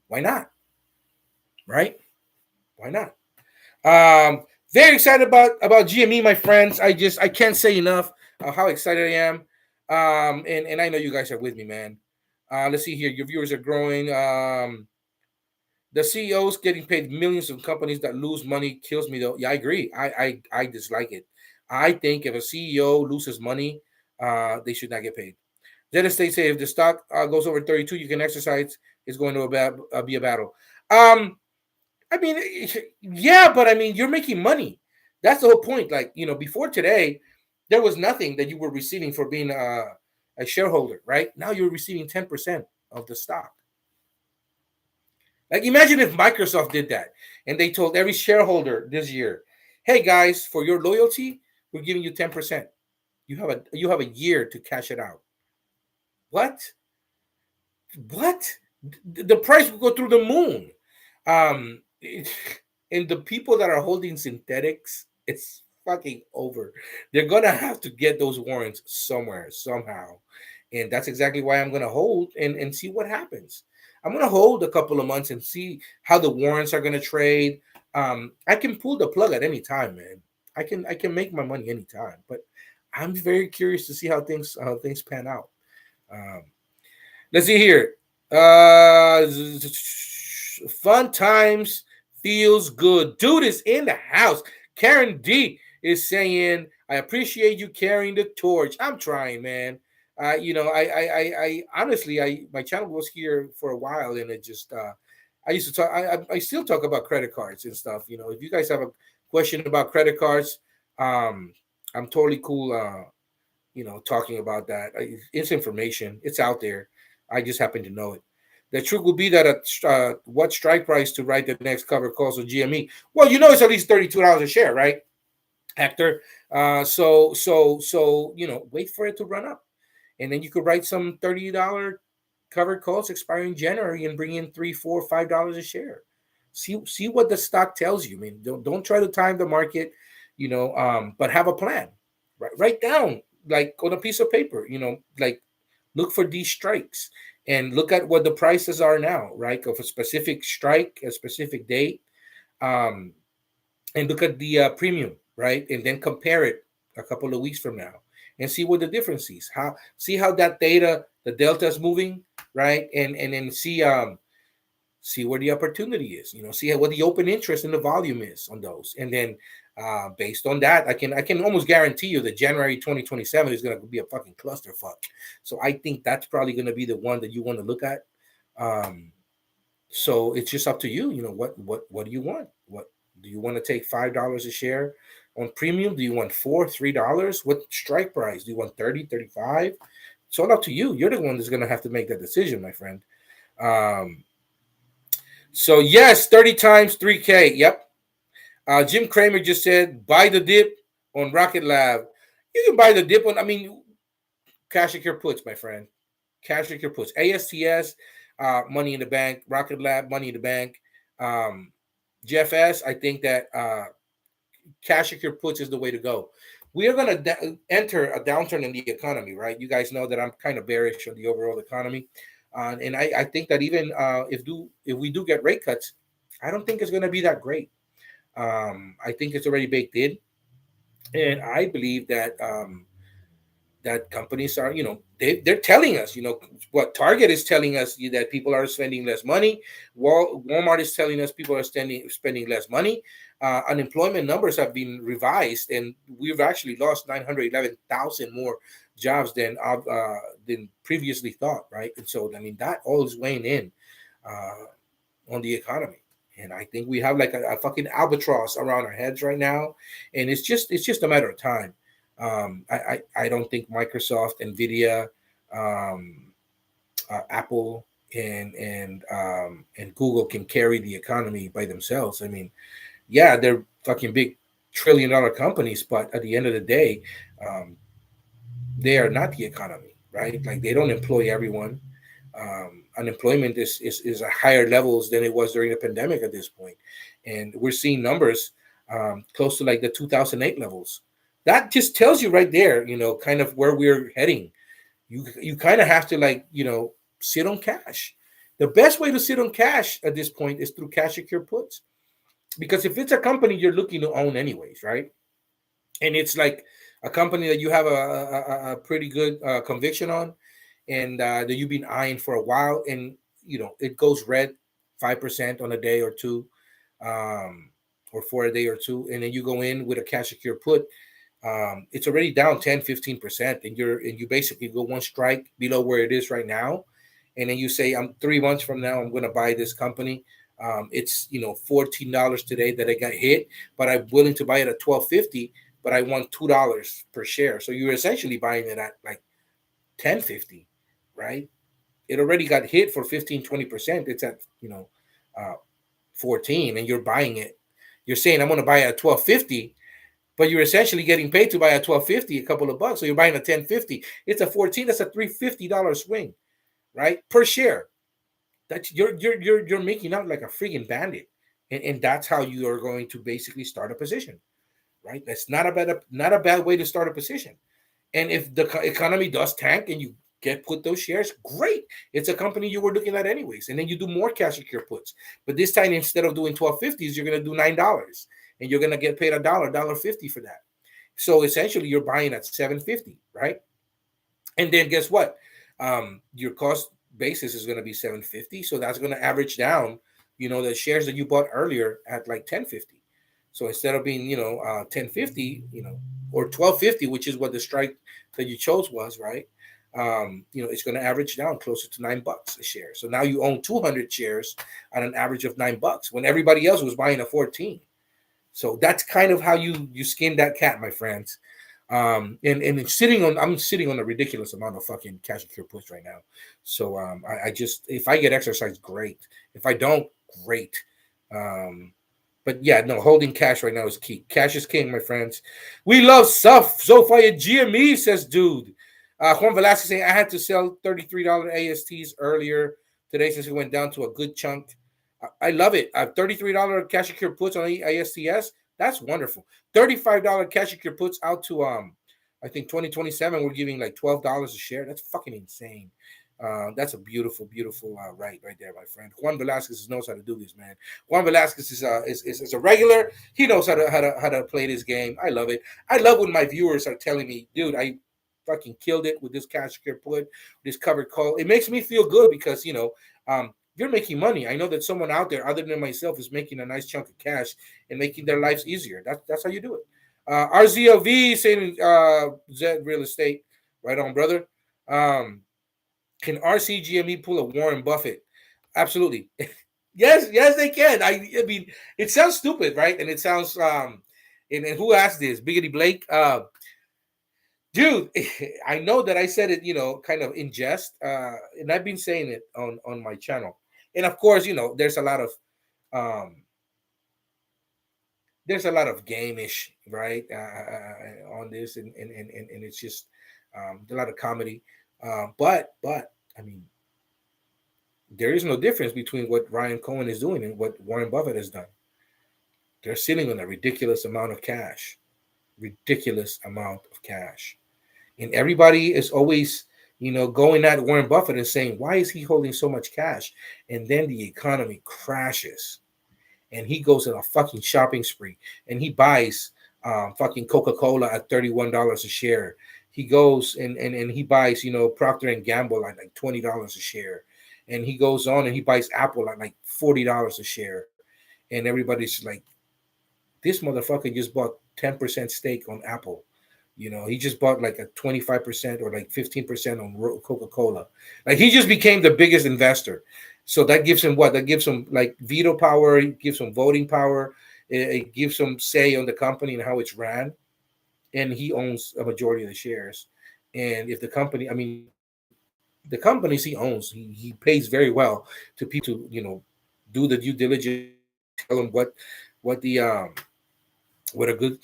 why not? Right? Why not? Very excited about GME, my friends. I can't say enough how excited I am. And I know you guys are with me, man. Let's see here. Your viewers are growing. The CEOs getting paid millions of companies that lose money kills me, though. Yeah, I agree. I dislike it. I think if a CEO loses money, they should not get paid. Dennis State say if the stock goes over 32, you can exercise. It's going to be a battle. I mean, yeah, but I mean, you're making money. That's the whole point. Like, before today, there was nothing that you were receiving for being a shareholder, right? Now you're receiving 10% of the stock. Like, imagine if Microsoft did that and they told every shareholder this year, hey, guys, for your loyalty, we're giving you 10%. You have a year to cash it out. What? The price will go through the moon. And the people that are holding synthetics, it's fucking over. They're gonna have to get those warrants somewhere, somehow. And that's exactly why I'm gonna hold and see what happens. I'm gonna hold a couple of months and see how the warrants are gonna trade. I can pull the plug at any time, man. I can make my money anytime, but I'm very curious to see how things pan out. Let's see here. Fun times feels good. Dude is in the house. Karen D is saying, I appreciate you carrying the torch. I'm trying, man. I honestly, my channel was here for a while, and it just, I used to talk, I still talk about credit cards and stuff. If you guys have a question about credit cards, I'm totally cool, talking about that. It's information. It's out there. I just happen to know it. The truth will be that what strike price to write the next cover calls on GME? Well, it's at least $32 a share, right, Hector? So wait for it to run up, and then you could write some $30 covered calls expiring January and bring in $3, $4, $5 a share. See what the stock tells you. I mean, don't try to time the market. but have a plan. Write down like on a piece of paper, like look for these strikes and look at what the prices are now, right? Of a specific strike, a specific date, um, and look at the premium, right? And then compare it a couple of weeks from now and see what the difference is. See how that data, the delta is moving, right? And then see where the opportunity is. See what the open interest and the volume is on those, and then based on that, I can almost guarantee you that January 2027 is going to be a fucking clusterfuck. So I think that's probably going to be the one that you want to look at. Um, so it's just up to you. What do you want? What do you want to take $5 a share on premium? Do you want $3? What strike price? Do you want 30, 35? It's all up to you. You're the one that's going to have to make that decision, my friend. So yes, 30 times 3K. Yep. Jim Cramer just said buy the dip on Rocket Lab. You can buy the dip on, cash secure puts, my friend. Cash secure puts. ASTS, money in the bank. Rocket Lab, money in the bank. GFS, I think that cash secure puts is the way to go. We are going to enter a downturn in the economy, right? You guys know that I'm kind of bearish on the overall economy. And I think that even if we do get rate cuts, I don't think it's going to be that great. I think it's already baked in, and I believe that companies are, they're telling us, what Target is telling us, that people are spending less money. Walmart is telling us people are spending less money. Unemployment numbers have been revised, and we've actually lost 911,000 more jobs than previously thought, right? And so, that all is weighing in on the economy. And I think we have like a fucking albatross around our heads right now, and it's just a matter of time. I don't think Microsoft, Nvidia, Apple, and Google can carry the economy by themselves. Yeah, they're fucking big $1 trillion companies, but at the end of the day, they are not the economy, right? Like they don't employ everyone. Unemployment is at higher levels than it was during the pandemic at this point, and we're seeing numbers close to like the 2008 levels. That just tells you right there, kind of where we're heading. You kind of have to sit on cash. The best way to sit on cash at this point is through cash secure puts, because if it's a company you're looking to own anyways, right? And it's like a company that you have a pretty good conviction on, and that you've been eyeing for a while, and it goes red 5% on a day or two, or for a day or two, and then you go in with a cash secure put. It's already down 10-15%, and you basically go one strike below where it is right now, and then you say, I'm 3 months from now I'm going to buy this company. It's $14 today that I got hit, but I'm willing to buy it at $12.50, but I want $2 per share. So you're essentially buying it at like $10.50, right? It already got hit for 15-20%. It's at uh, 14, and you're buying it. You're saying I'm going to buy it at $12.50, but you're essentially getting paid to buy at $12.50, a couple of bucks. So you're buying at $10.50. It's a 14. That's a $350 swing, right, per share. That's you're making out like a freaking bandit, and that's how you are going to basically start a position, right? That's not a bad way to start a position. And if the economy does tank and you put those shares, great. It's a company you were looking at anyways, and then you do more cash secure puts. But this time, instead of doing $12.50s, you're going to do $9, and you're going to get paid $1.50 for that. So essentially, you're buying at $7.50, right? And then guess what? Your cost basis is going to be $7.50, so that's going to average down, the shares that you bought earlier at like $10.50. So instead of being, $10.50, or $12.50, which is what the strike that you chose was, right? It's going to average down closer to $9 a share. So now you own 200 shares at an average of $9 when everybody else was buying at 14. So that's kind of how you skin that cat, my friends. And I'm sitting on a ridiculous amount of fucking cash secure puts right now. So I just, if I get exercise, great. If I don't, great. But yeah, no, holding cash right now is key. Cash is king, my friends. We love SoFi and GME, says dude. Juan Velasquez saying, I had to sell $33 ASTs earlier today since it went down to a good chunk. I love it. I have $33 cash secure puts on ASTS. That's wonderful. $35 cash your puts out to I think 2027. We're giving like $12 a share. That's fucking insane. That's a beautiful, beautiful right there, my friend. Juan Velasquez knows how to do this, man. Juan Velasquez is a regular. He knows how to play this game. I love it. I love when my viewers are telling me, dude, I fucking killed it with this cash secure put, this covered call. It makes me feel good because you're making money. I know that someone out there other than myself is making a nice chunk of cash and making their lives easier. That's how you do it. RZLV saying Zed Real Estate, right on, brother. Can RCGME pull a Warren Buffett? Absolutely. Yes, they can. I mean, it sounds stupid, right? And it sounds and who asked this? Biggity Blake. Dude, I know that I said it, kind of in jest, and I've been saying it on my channel. And of course, there's a lot of game-ish, right, on this, and it's just a lot of comedy. But I mean, there is no difference between what Ryan Cohen is doing and what Warren Buffett has done. They're sitting on a ridiculous amount of cash. And everybody is always, going at Warren Buffett and saying, why is he holding so much cash? And then the economy crashes and he goes on a fucking shopping spree and he buys fucking Coca-Cola at $31 a share. He goes and he buys, Procter and Gamble at like $20 a share. And he goes on and he buys Apple at like $40 a share. And everybody's like, this motherfucker just bought 10% stake on Apple. He just bought like a 25% or like 15% on Coca-Cola. Like he just became the biggest investor. So that gives him what? That gives him like veto power. It gives him voting power. It gives him say on the company and how it's ran. And he owns a majority of the shares. And if the companies he owns, he pays very well to people to, do the due diligence, tell them what a good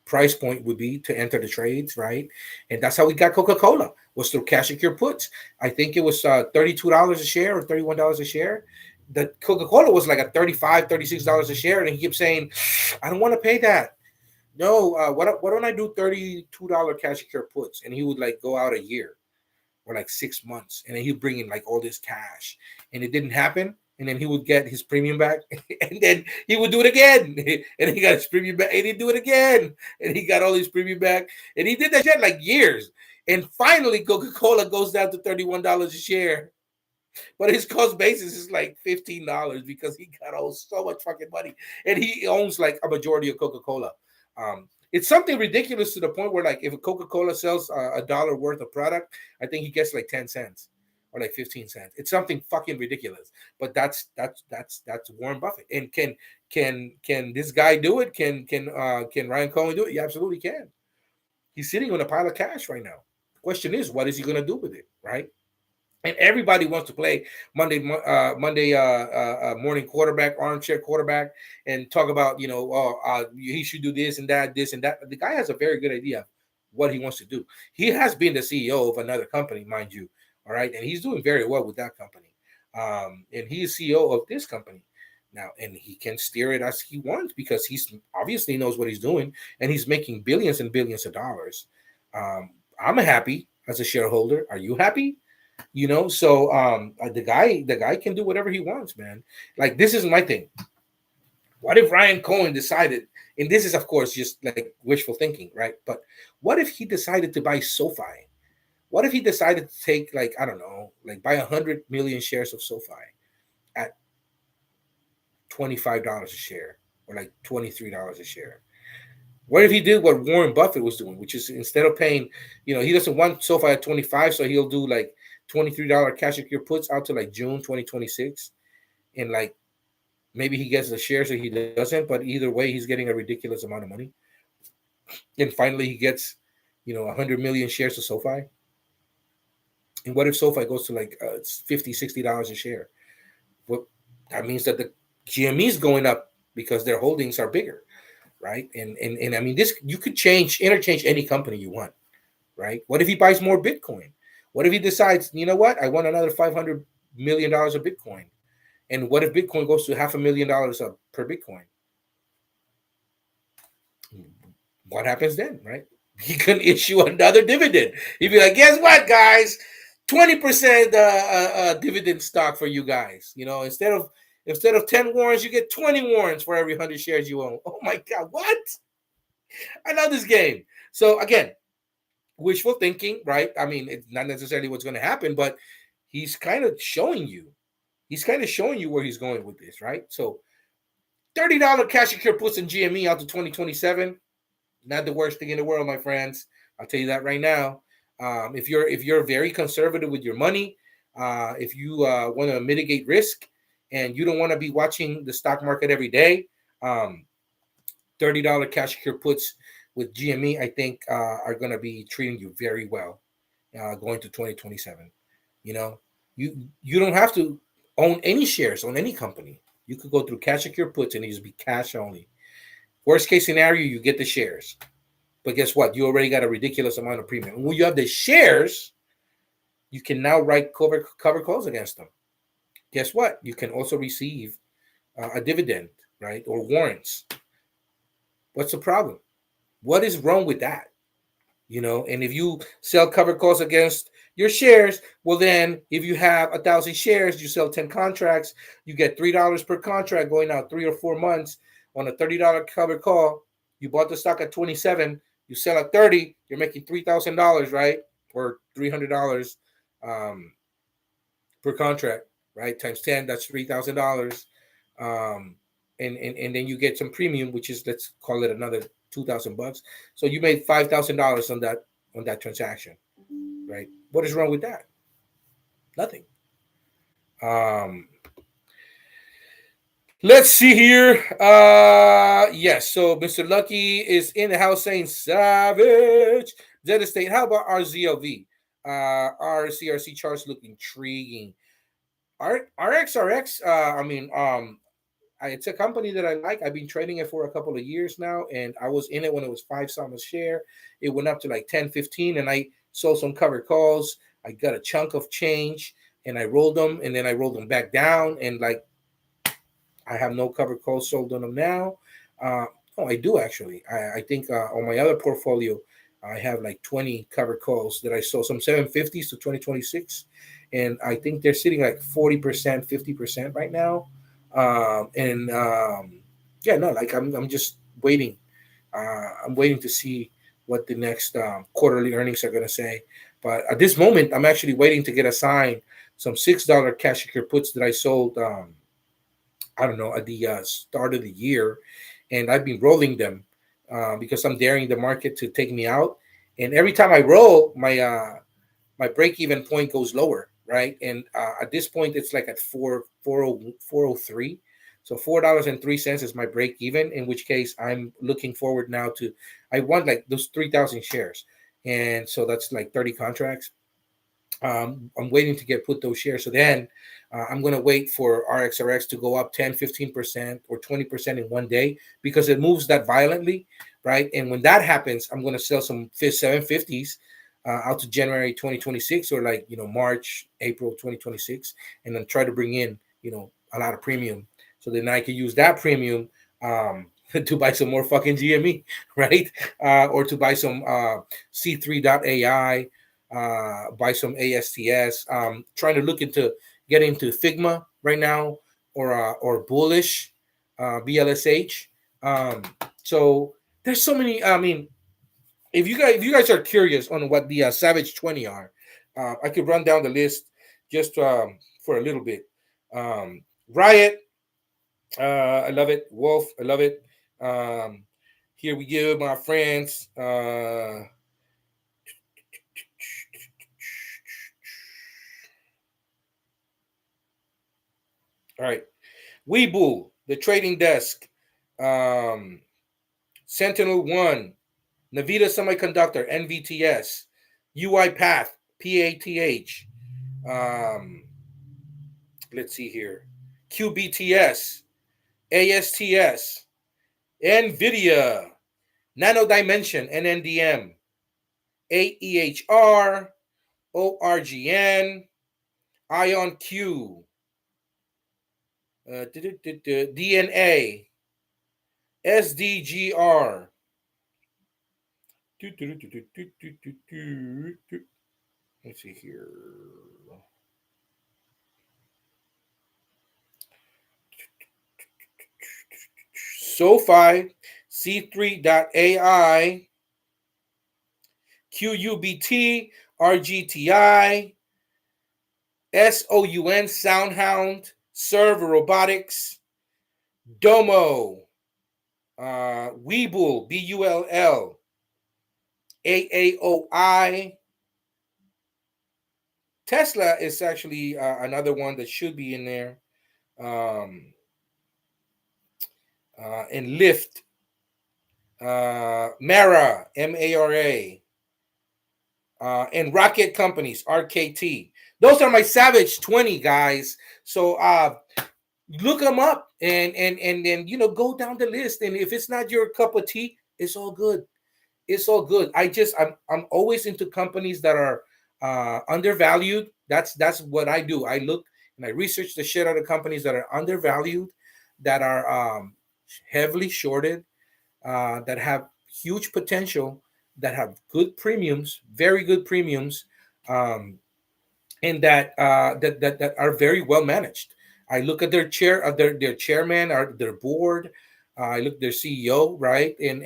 price point would be to enter the trades, right? And that's how we got Coca-Cola, was through cash secure puts. I think it was $32 a share or $31 a share. The Coca-Cola was like a $35, $36 a share, and he kept saying, I don't want to pay that. No, why don't I do $32 cash secure puts? And he would like go out a year or like 6 months, and then he'd bring in like all this cash, and it didn't happen. And then he would get his premium back, and then he would do it again, and he got his premium back, and he'd do it again, and he got all his premium back, and he did that shit like years. And finally, Coca-Cola goes down to $31 a share, but his cost basis is like $15 because he got so much fucking money, and he owns like a majority of Coca-Cola. It's something ridiculous to the point where like if a Coca-Cola sells a dollar worth of product, I think he gets like 10 cents. Or like 15 cents. It's something fucking ridiculous. But that's Warren Buffett. And can this guy do it? Can Ryan Cohen do it? He absolutely can. He's sitting on a pile of cash right now. The question is, what is he gonna do with it, right? And everybody wants to play Monday morning quarterback, armchair quarterback, and talk about he should do this and that. The guy has a very good idea of what he wants to do. He has been the CEO of another company, mind you. All right. And he's doing very well with that company. And he is CEO of this company now, and he can steer it as he wants because he's obviously knows what he's doing, and he's making billions and billions of dollars. I'm happy as a shareholder. Are you happy? So the guy can do whatever he wants, man. Like, this is my thing. What if Ryan Cohen decided, and this is of course just like wishful thinking, right? But what if he decided to buy SoFi? What if he decided to take, like, I don't know, like buy 100 million shares of SoFi at $25 a share or like $23 a share? What if he did what Warren Buffett was doing, which is instead of paying, he doesn't want SoFi at 25, so he'll do like $23 cash secure puts out to like June 2026. And like maybe he gets the shares or he doesn't, but either way, he's getting a ridiculous amount of money. And finally, he gets, 100 million shares of SoFi. And what if SoFi goes to like $50, $60 a share? Well, that means that the GME is going up because their holdings are bigger, right? And I mean, this, you could interchange any company you want, right? What if he buys more Bitcoin? What if he decides, you know what, I want another $500 million of Bitcoin? And what if Bitcoin goes to $500,000 per Bitcoin? what happens then, right? He can issue another dividend. He'd be like, guess what, guys? 20% dividend stock for you guys. Instead of 10 warrants, you get 20 warrants for every 100 shares you own. Oh my God, what? I love this game. So again, wishful thinking, right? I mean, it's not necessarily what's going to happen, but he's kind of showing you. He's kind of showing you where he's going with this, right? So $30 cash secure puts in GME out to 2027. Not the worst thing in the world, my friends. I'll tell you that right now. If you're very conservative with your money, if you want to mitigate risk, and you don't want to be watching the stock market every day, $30 cash secure puts with GME, I think, are going to be treating you very well going to 2027. You know, you don't have to own any shares on any company. You could go through cash secure puts and it just be cash only. Worst case scenario, you get the shares. But guess what? You already got a ridiculous amount of premium. And when you have the shares, you can now write cover calls against them. Guess what? You can also receive a dividend, right? Or warrants. What's the problem? What is wrong with that? And if you sell cover calls against your shares, well, then if you have 1,000 shares, you sell 10 contracts, you get $3 per contract going out 3 or 4 months on a $30 cover call. You bought the stock at 27, you sell at 30, you're making $3,000, right? Or $300 per contract, right? Times 10, that's $3,000. And then you get some premium, which is, let's call it another $2,000. So you made $5,000 on that transaction, right? What is wrong with that? Nothing. Let's see here. Yes. So Mr. Lucky is in the house saying savage. Zeta State. How about our ZLV? Our CRC charts look intriguing. RXRX. It's a company that I like. I've been trading it for a couple of years now, and I was in it when it was 5 some a share. It went up to like 10, 15, and I sold some covered calls. I got a chunk of change, and I rolled them, and then I rolled them back down, and like I have no covered calls sold on them now. I do actually. I think on my other portfolio, I have like 20 covered calls that I sold, some 750s to 2026, and I think they're sitting like 40%, 50% right now. Yeah, no, like I'm just waiting. I'm waiting to see what the next quarterly earnings are going to say. But at this moment, I'm actually waiting to get assigned some $6 cash secure puts that I sold. I don't know, at the start of the year, and I've been rolling them because I'm daring the market to take me out. And every time I roll, my break even point goes lower, right? And at this point, it's like at 403. So $4.03 is my break even. In which case, I'm looking forward now to. I want like those 3,000 shares, and so that's like 30 contracts. I'm waiting to put those shares. So then I'm going to wait for RXRX to go up 10, 15% or 20% in one day because it moves that violently, right? And when that happens, I'm going to sell some 750s out to January 2026 or like, March, April 2026, and then try to bring in, a lot of premium. So then I can use that premium to buy some more fucking GME, right? Or to buy some C3.ai, buy some ASTS. Trying to look into getting into Figma right now or Bullish, BLSH. So there's so many. I mean, if you guys are curious on what the Savage 20 are, I could run down the list just for a little bit. Riot, I love it. Wolf, I love it. Here we go, my friends. All right. Webull, the trading desk, Sentinel One, Navita Semiconductor, NVTS, UiPath, PATH. Let's see here. QBTS, ASTS, NVIDIA, Nano Dimension, NNDM, AEHR, ORGN, IonQ, DNA, SDGR, Let's see here. SoFi, C3.ai, QUBT, RGTI, SOUN, Soundhound, Serve Robotics, Domo, Webull, BULL, AAOI. Tesla is actually another one that should be in there. And Lyft, Mara, MARA, and Rocket Companies, RKT. Those are my Savage 20 guys. So look them up and then go down the list. And if it's not your cup of tea, it's all good. It's all good. I'm always into companies that are undervalued. That's what I do. I look and I research the shit out of companies that are undervalued, that are heavily shorted, that have huge potential, that have good premiums, very good premiums, um, and that are very well managed. I look at their their chairman, or their board. I look at their CEO, right, and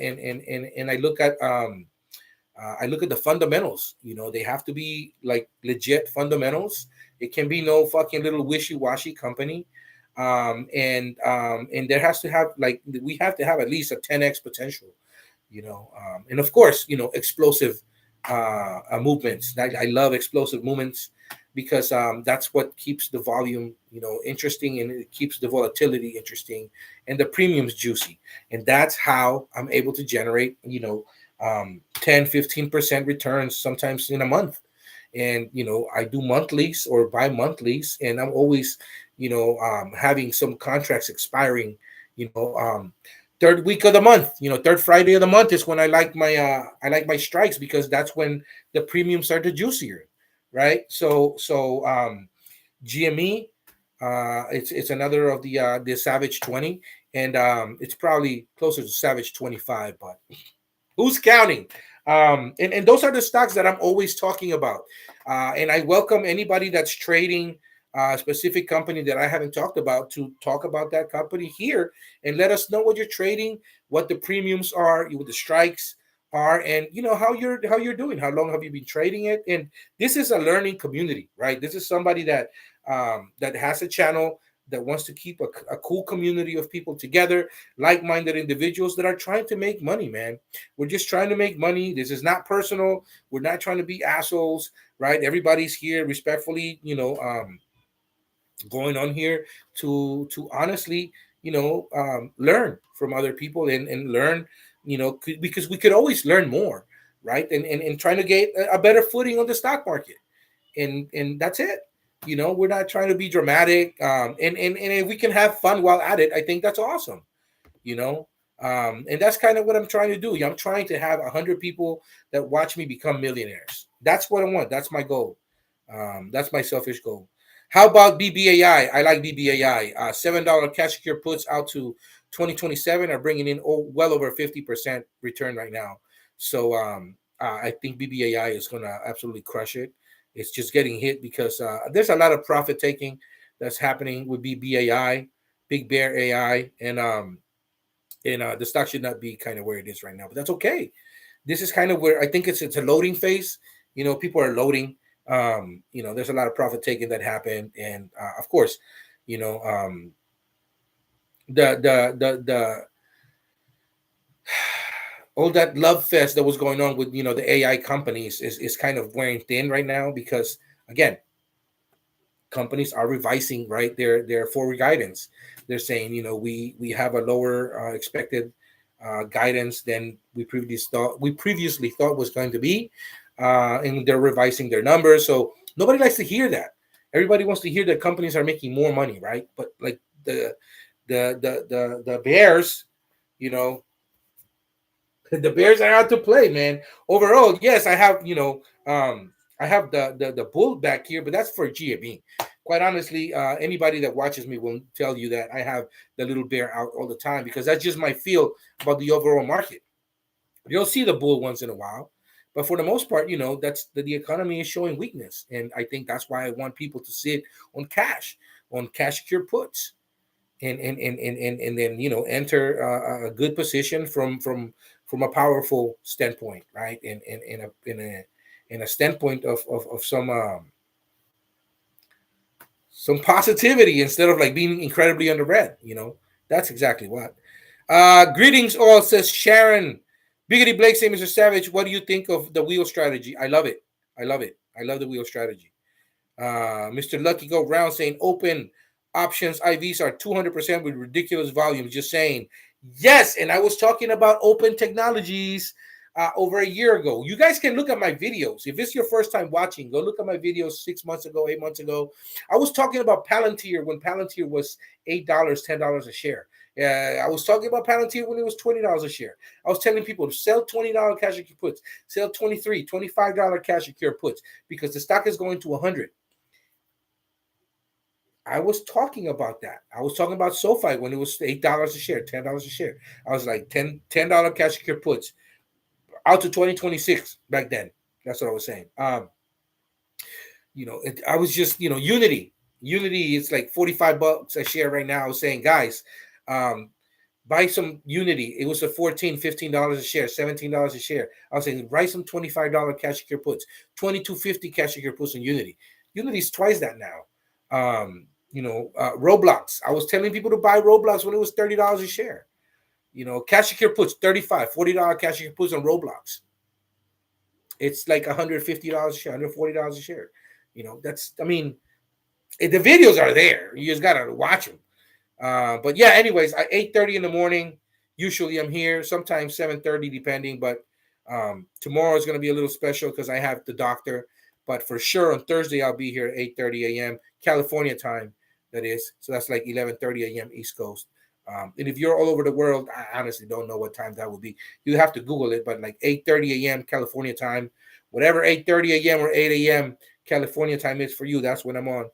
I look at the fundamentals. They have to be like legit fundamentals. It can be no fucking little wishy-washy company. And there has to have, like, we have to have at least a 10x potential, and of course, explosive movements. I love explosive movements because that's what keeps the volume, interesting, and it keeps the volatility interesting, and the premiums juicy. And that's how I'm able to generate, 10-15% returns sometimes in a month. And I do monthlies or bi-monthlies, and I'm always having some contracts expiring, third week of the month. Third Friday of the month is when I like my strikes, because that's when the premiums are the juicier, right? So GME, it's another of the Savage 20, and it's probably closer to Savage 25, but who's counting? And those are the stocks that I'm always talking about. And I welcome anybody that's trading a specific company that I haven't talked about to talk about that company here, and let us know what you're trading, what the premiums are, what the strikes are, and how you're doing. How long have you been trading it? And this is a learning community, right? This is somebody that has a channel, that wants to keep a cool community of people together, like-minded individuals that are trying to make money, man. We're just trying to make money. This is not personal. We're not trying to be assholes, right? Everybody's here respectfully, going on here to honestly, learn from other people, and learn, because we could always learn more, right? And trying to get a better footing on the stock market. And that's it. We're not trying to be dramatic. And if we can have fun while at it, I think that's awesome. you know and that's kind of what I'm trying to do. I'm trying to have 100 people that watch me become millionaires. That's what I want. That's my goal. That's my selfish goal. How about BBAI? I like BBAI. $7 cash secure puts out to 2027 are bringing in well over 50% return right now. So I think BBAI is going to absolutely crush it. It's just getting hit because there's a lot of profit taking that's happening with BBAI, Big Bear AI, and the stock should not be kind of where it is right now, but that's okay. This is kind of where I think it's a loading phase. People are loading. There's a lot of profit taking that happened, and of course, you know, the all that love fest that was going on with the AI companies is kind of wearing thin right now, because again, companies are revising, right, their forward guidance. They're saying, we have a lower expected guidance than we previously thought was going to be, and they're revising their numbers. So nobody likes to hear that. Everybody wants to hear that companies are making more money, right? But like the Bears, you know, the Bears are out to play, man. Overall, yes, I have the bull back here, but that's for GME. Quite honestly, anybody that watches me will tell you that I have the little bear out all the time, because that's just my feel about the overall market. You'll see the bull once in a while, but for the most part, that's the economy is showing weakness, and I think that's why I want people to sit on cash secure puts, and then enter a good position from a powerful standpoint, right? In a standpoint of some positivity instead of like being incredibly under red. That's exactly what. Greetings all, says Sharon. Biggity Blake say, Mr. Savage, what do you think of the wheel strategy? I love it. I love it. I love the wheel strategy. Mr. Lucky Go Round saying open options IVs are 200% with ridiculous volumes. Just saying. Yes, and I was talking about open technologies over a year ago. You guys can look at my videos. If it's your first time watching, go look at my videos 6 months ago, 8 months ago. I was talking about Palantir when Palantir was $8, $10 a share. I was talking about Palantir when it was $20 a share. I was telling people to sell $20 cash secure puts, sell $23, $25 cash secure puts because the stock is going to 100. I was talking about that. I was talking about SoFi when it was $8 a share, $10 a share. I was like $10 cash secure puts out to 2026 back then. That's what I was saying. I was just, Unity. Unity is like $45 a share right now. I was saying, guys, buy some Unity. It was a $14, $15 a share, $17 a share. I was saying, buy some $25 cash secure puts, $22.50 cash secure puts on Unity. Unity's twice that now. Roblox. I was telling people to buy Roblox when it was $30 a share. Cash secure puts, $35, $40 cash secure puts on Roblox. It's like $150 a share, $140 a share. The videos are there. You just gotta watch them. But yeah, anyways, at 8:30 in the morning, usually I'm here. Sometimes 7:30, depending. But tomorrow is gonna be a little special because I have the doctor. But for sure on Thursday I'll be here at 8:30 a.m. California time. That is, so that's like 11:30 a.m. East Coast. And if you're all over the world, I honestly don't know what time that will be. You have to Google it, but like 8:30 a.m. California time, whatever 8:30 a.m. or 8 a.m. California time is for you, that's when I'm on.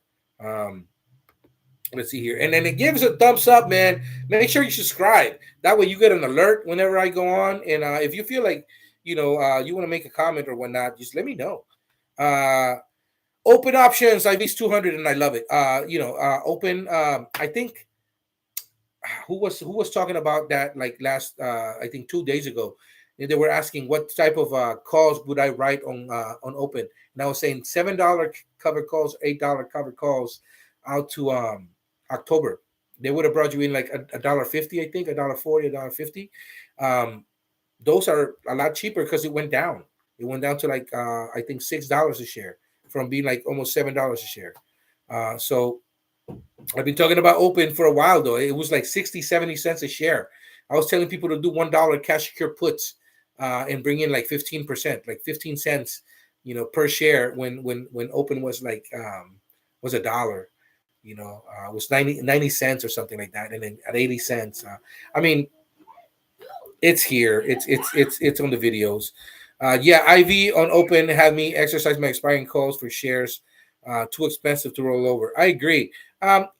Let's see here. And then it gives a thumbs up, man. Make sure you subscribe. That way you get an alert whenever I go on. And if you feel like, you want to make a comment or whatnot, just let me know. Open options, IV's 200, and I love it. Open. I think who was talking about that like last I think 2 days ago. And they were asking what type of calls would I write on open, and I was saying $7 cover calls, $8 cover calls out to October. They would have brought you in like $1.50, I think, $1.40, $1.50. Those are a lot cheaper because it went down. It went down to like I think $6 a share from being like almost $7 a share. So I've been talking about open for a while though. It was like 60, 70 cents a share. I was telling people to do $1 cash secure puts and bring in like 15%, like 15 cents, per share when open was like was $1. It was 90 cents or something like that, and then at 80 cents. It's here. It's on the videos. Yeah, IV on open had me exercise my expiring calls for shares. Too expensive to roll over. I agree.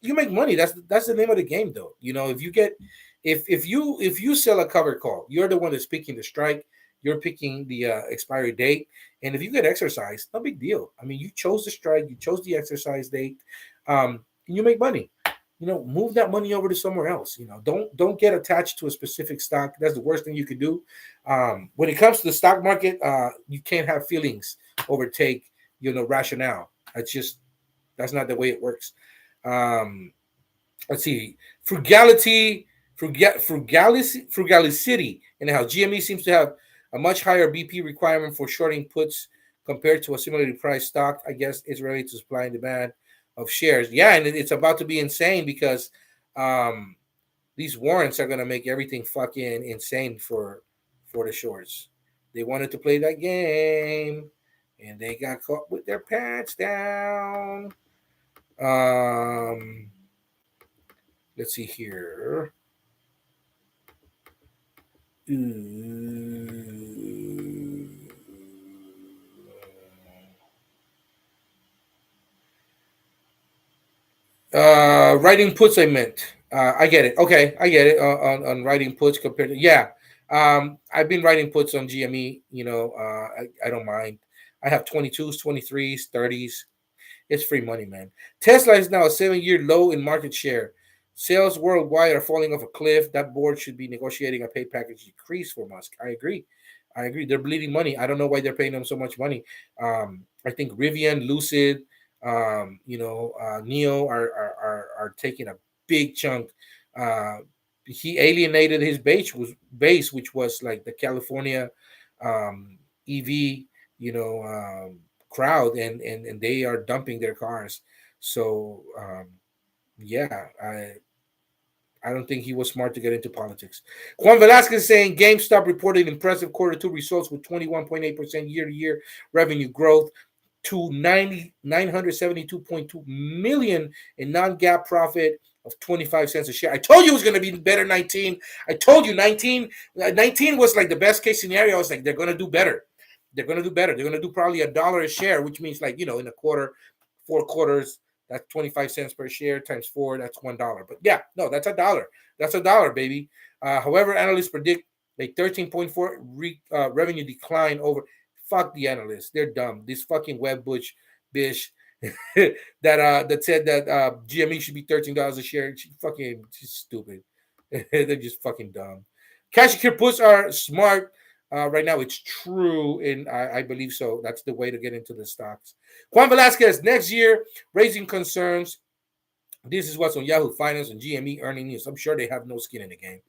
You make money. That's the name of the game, though. If you get if you sell a cover call, you're the one that's picking the strike. You're picking the expiry date, and if you get exercise, no big deal. I mean, you chose the strike, you chose the exercise date, and you make money. Move that money over to somewhere else. Don't get attached to a specific stock. That's the worst thing you could do. When it comes to the stock market, you can't have feelings overtake rationale. That's not the way it works. Let's see, frugality, and how GME seems to have a much higher BP requirement for shorting puts compared to a similarly priced stock. I guess it's related to supply and demand of shares. Yeah, and it's about to be insane because these warrants are going to make everything fucking insane for the shorts. They wanted to play that game, and they got caught with their pants down. Let's see here. Writing puts, I meant. I get it. Okay, I get it. On writing puts compared to, yeah. I've been writing puts on GME. I don't mind. I have 22s, 23s, 30s. It's free money, man. Tesla is now a 7-year low in market share. Sales worldwide are falling off a cliff. That board should be negotiating a pay package decrease for Musk. I agree. I agree. They're bleeding money. I don't know why they're paying them so much money. I think Rivian, Lucid, Neo are taking a big chunk. Uh, he alienated his base, which was like the California EV, you know, crowd, and they are dumping their cars. So yeah, I don't think he was smart to get into politics. Juan Velasquez saying GameStop reported impressive quarter two results with 21.8% year to year revenue growth to 972.2 million in non-GAAP profit of 25 cents a share. I told you it was going to be better. 19. I told you 19 was like the best case scenario. I was like, they're going to do better. They're going to do better. They're going to do probably $1 a share, which means like, in a quarter, 4 quarters, that's 25 cents per share times 4. That's $1. But yeah, no, that's $1. That's $1, baby. However, analysts predict a 13.4 revenue decline over. Fuck the analysts. They're dumb. This fucking web butch bitch that said that GME should be $13 a share. She's stupid. They're just fucking dumb. Cash and puts are smart. Right now, it's true, and I believe so. That's the way to get into the stocks. Juan Velasquez, next year, raising concerns. This is what's on Yahoo Finance and GME earning news. I'm sure they have no skin in the game.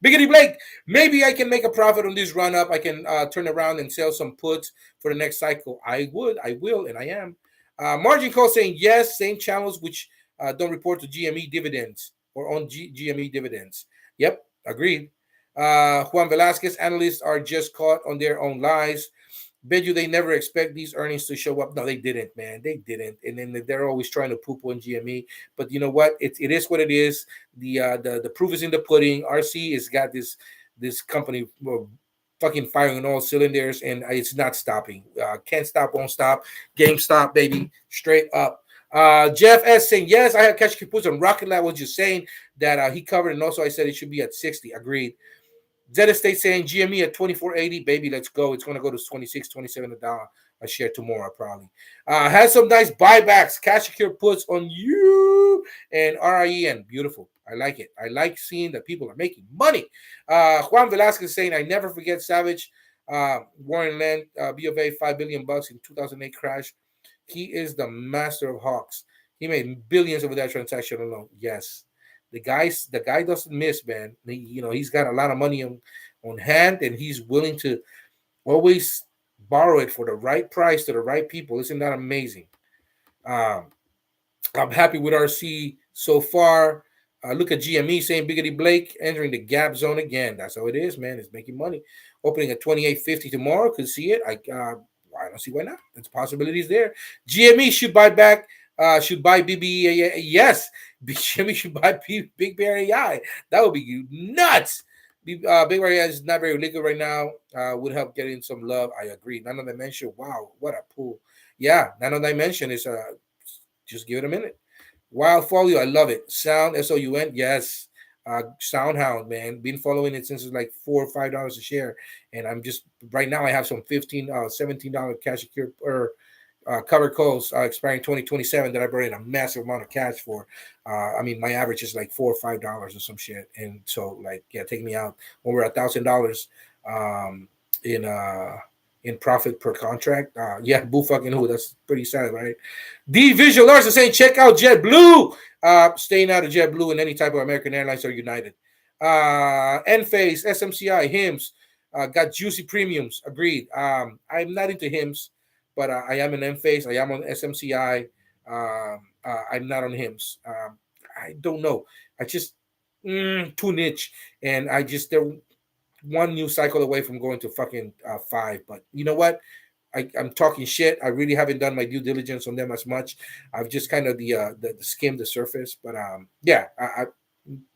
Biggity Blake, maybe I can make a profit on this run up. I can turn around and sell some puts for the next cycle. I will, and I am. Margin Call saying yes, same channels which don't report to GME dividends or on GME dividends. Yep, agreed. Juan Velasquez, analysts are just caught on their own lies. Bet you they never expect these earnings to show up. No, they didn't, man. They didn't. And then they're always trying to poop on GME. But you know what? It is what it is. The proof is in the pudding. RC has got this company fucking firing on all cylinders, and it's not stopping. Can't stop, won't stop. GameStop, baby, straight up. Jeff S saying yes, I have cash puts on Rocket Lab. Was just saying that he covered, and also I said it should be at 60. Agreed. Zeta State saying GME at 24.80, baby, let's go. It's going to go to 26, 27 a share tomorrow, probably. Has some nice buybacks, cash secure puts on you and RIEN. Beautiful. I like it. I like seeing that people are making money. Juan Velasquez saying, I never forget Savage. Warren Land, B of A, $5 billion in 2008 crash. He is the master of hawks. He made billions over that transaction alone. Yes. The guy doesn't miss, man. He's got a lot of money on hand, and he's willing to always borrow it for the right price to the right people. Isn't that amazing? Um, I'm happy with RC so far. Look at GME saying Biggity Blake entering the gap zone again. That's how it is, man. It's making money. Opening at 28.50 tomorrow. Could see it. I don't see why not. There's possibilities there. GME should buy back. Should buy BBEA. Yes, GME should buy Big Bear AI. That would be nuts. Big Bear AI is not very liquid right now. Would help getting some love. I agree. Nano Dimension. Wow, what a pool. Yeah, Nano Dimension is just give it a minute. Wild Folio, I love it. Sound SOUN, yes. Soundhound, man. Been following it since it's like $4 or $5 a share, and I'm just right now. I have some $17 cash secure or covered calls expiring 2027 that I brought in a massive amount of cash for. I mean, my average is like $4 or $5 or some shit, and so like yeah, take me out over $1,000 in profit per contract. Yeah, boo fucking who. That's pretty sad, right? D Visual Arts is saying check out JetBlue. Staying out of JetBlue and any type of American Airlines or United. Enphase, SMCI, HIMS, got juicy premiums. Agreed. I'm not into HIMS, but I am an Enphase. I am on SMCI. I'm not on HIMS. I don't know. I just too niche, and they're one news cycle away from going to fucking 5. But you know what? I'm talking shit. I really haven't done my due diligence on them as much. I've just kind of the skimmed the surface. But yeah, I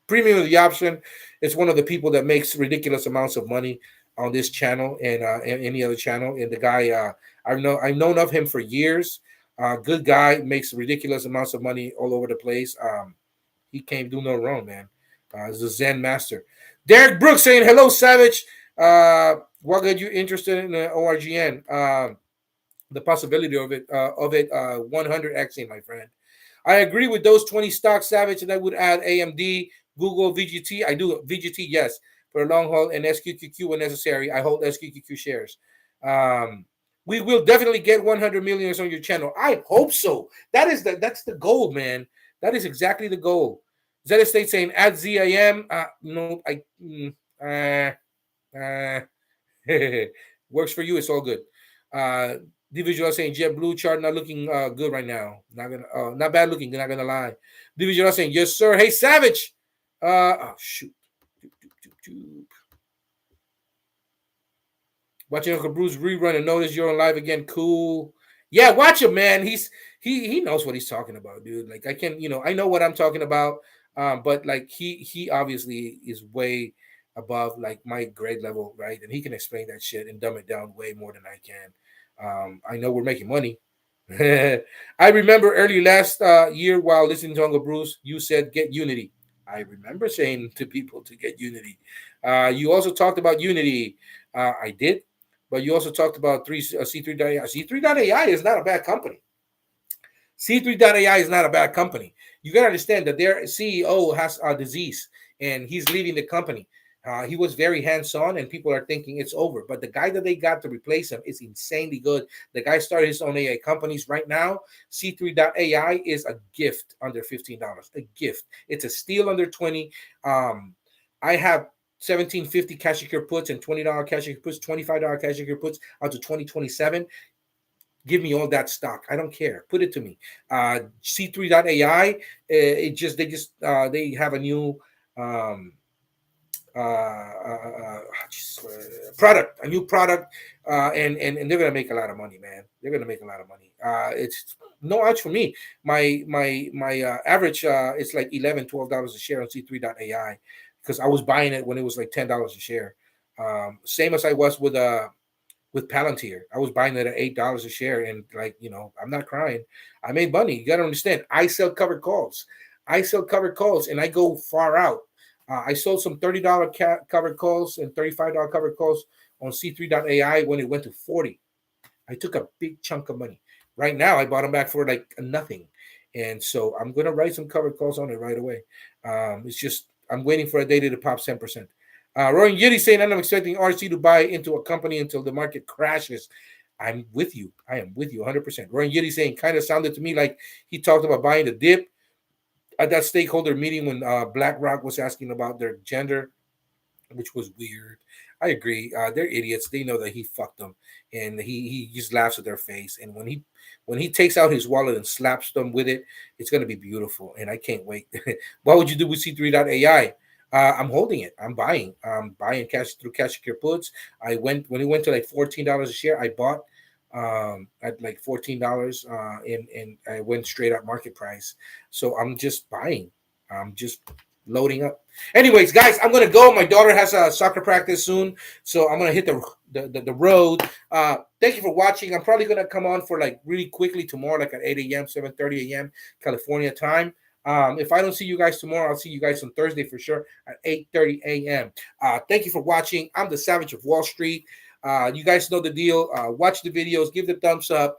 premium of the option. It's one of the people that makes ridiculous amounts of money on this channel and any other channel. And the guy, I've known of him for years. Good guy, makes ridiculous amounts of money all over the place. He can't do no wrong, man. He's a Zen master. Derek Brooks saying hello, Savage. What got you interested in ORGN? The possibility of it 100xing, my friend. I agree with those 20 stocks, Savage, and I would add AMD, Google, VGT. I do VGT, yes, for a long haul, and SQQQ when necessary. I hold SQQQ shares. Um, we will definitely get 100 million on your channel. I hope so. That's the goal, man. That is exactly the goal. Z State saying add ZIM. No, uh, works for you. It's all good. Uh, Division saying JetBlue chart not looking good right now. Not bad looking. Not gonna lie. Division saying yes sir. Hey Savage. Oh shoot. Watching Uncle Bruce rerun and notice you're on live again. Cool. Yeah, watch him, man. He knows what he's talking about, dude. Like I can, I know what I'm talking about. But like he obviously is way above like my grade level, right? And he can explain that shit and dumb it down way more than I can. I know we're making money. I remember early last year while listening to Uncle Bruce, you said get unity. I remember saying to people to get unity. You also talked about unity. I did, but you also talked about C3.ai. C3.ai is not a bad company. C3.ai is not a bad company. You got to understand that their CEO has a disease and he's leaving the company. He was very hands-on, and people are thinking it's over. But the guy that they got to replace him is insanely good. The guy started his own AI companies right now. C3.ai is a gift under $15. A gift. It's a steal under 20. I have 1750 cash secure puts and $20 cash secure puts, $25 cash secure puts out to 2027. Give me all that stock. I don't care. Put it to me. C3.ai. They have a new um, product, a new product, and they're gonna make a lot of money, man. They're gonna make a lot of money. It's no edge for me. My average it's like $11-12 a share on C3.ai because I was buying it when it was like $10 a share. Same as I was with Palantir. I was buying it at $8 a share, and like I'm not crying. I made money. You got to understand. I sell covered calls. And I go far out. I sold some $30 covered calls and $35 covered calls on C3.ai when it went to 40. I took a big chunk of money. Right now, I bought them back for like nothing, and so I'm gonna write some covered calls on it right away. It's just I'm waiting for a data to pop 10%. Roy Yeti saying I'm expecting RC to buy into a company until the market crashes. I'm with you. I am with you 100%. Roy Yeti saying kind of sounded to me like he talked about buying the dip at that stakeholder meeting when BlackRock was asking about their gender, which was weird. I agree. They're idiots. They know that he fucked them, and he just laughs at their face. And when he takes out his wallet and slaps them with it, it's gonna be beautiful. And I can't wait. What would you do with C3.ai? I'm holding it. I'm buying. I'm buying cash through cash secure puts. I went when it went to like $14 a share. I bought at like $14, and I went straight up market price. So I'm just buying. I'm just loading up. Anyways, guys, I'm gonna go. My daughter has a soccer practice soon, so I'm gonna hit the road. Thank you for watching. I'm probably gonna come on for like really quickly tomorrow, like at 8 a.m., 7:30 a.m. California time. If I don't see you guys tomorrow, I'll see you guys on Thursday for sure at 8:30 a.m. Thank you for watching. I'm the Savage of Wall Street. You guys know the deal. Watch the videos, give the thumbs up,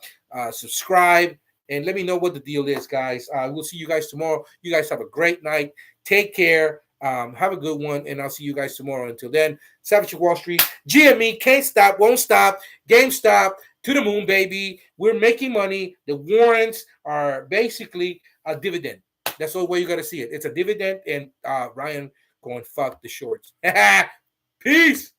subscribe, and let me know what the deal is, guys. We'll see you guys tomorrow. You guys have a great night. Take care. Have a good one, and I'll see you guys tomorrow. Until then, Savage of Wall Street, GME, can't stop, won't stop, GameStop, to the moon, baby. We're making money. The warrants are basically a dividend. That's the way you got to see it. It's a dividend, and Ryan going fuck the shorts. Peace.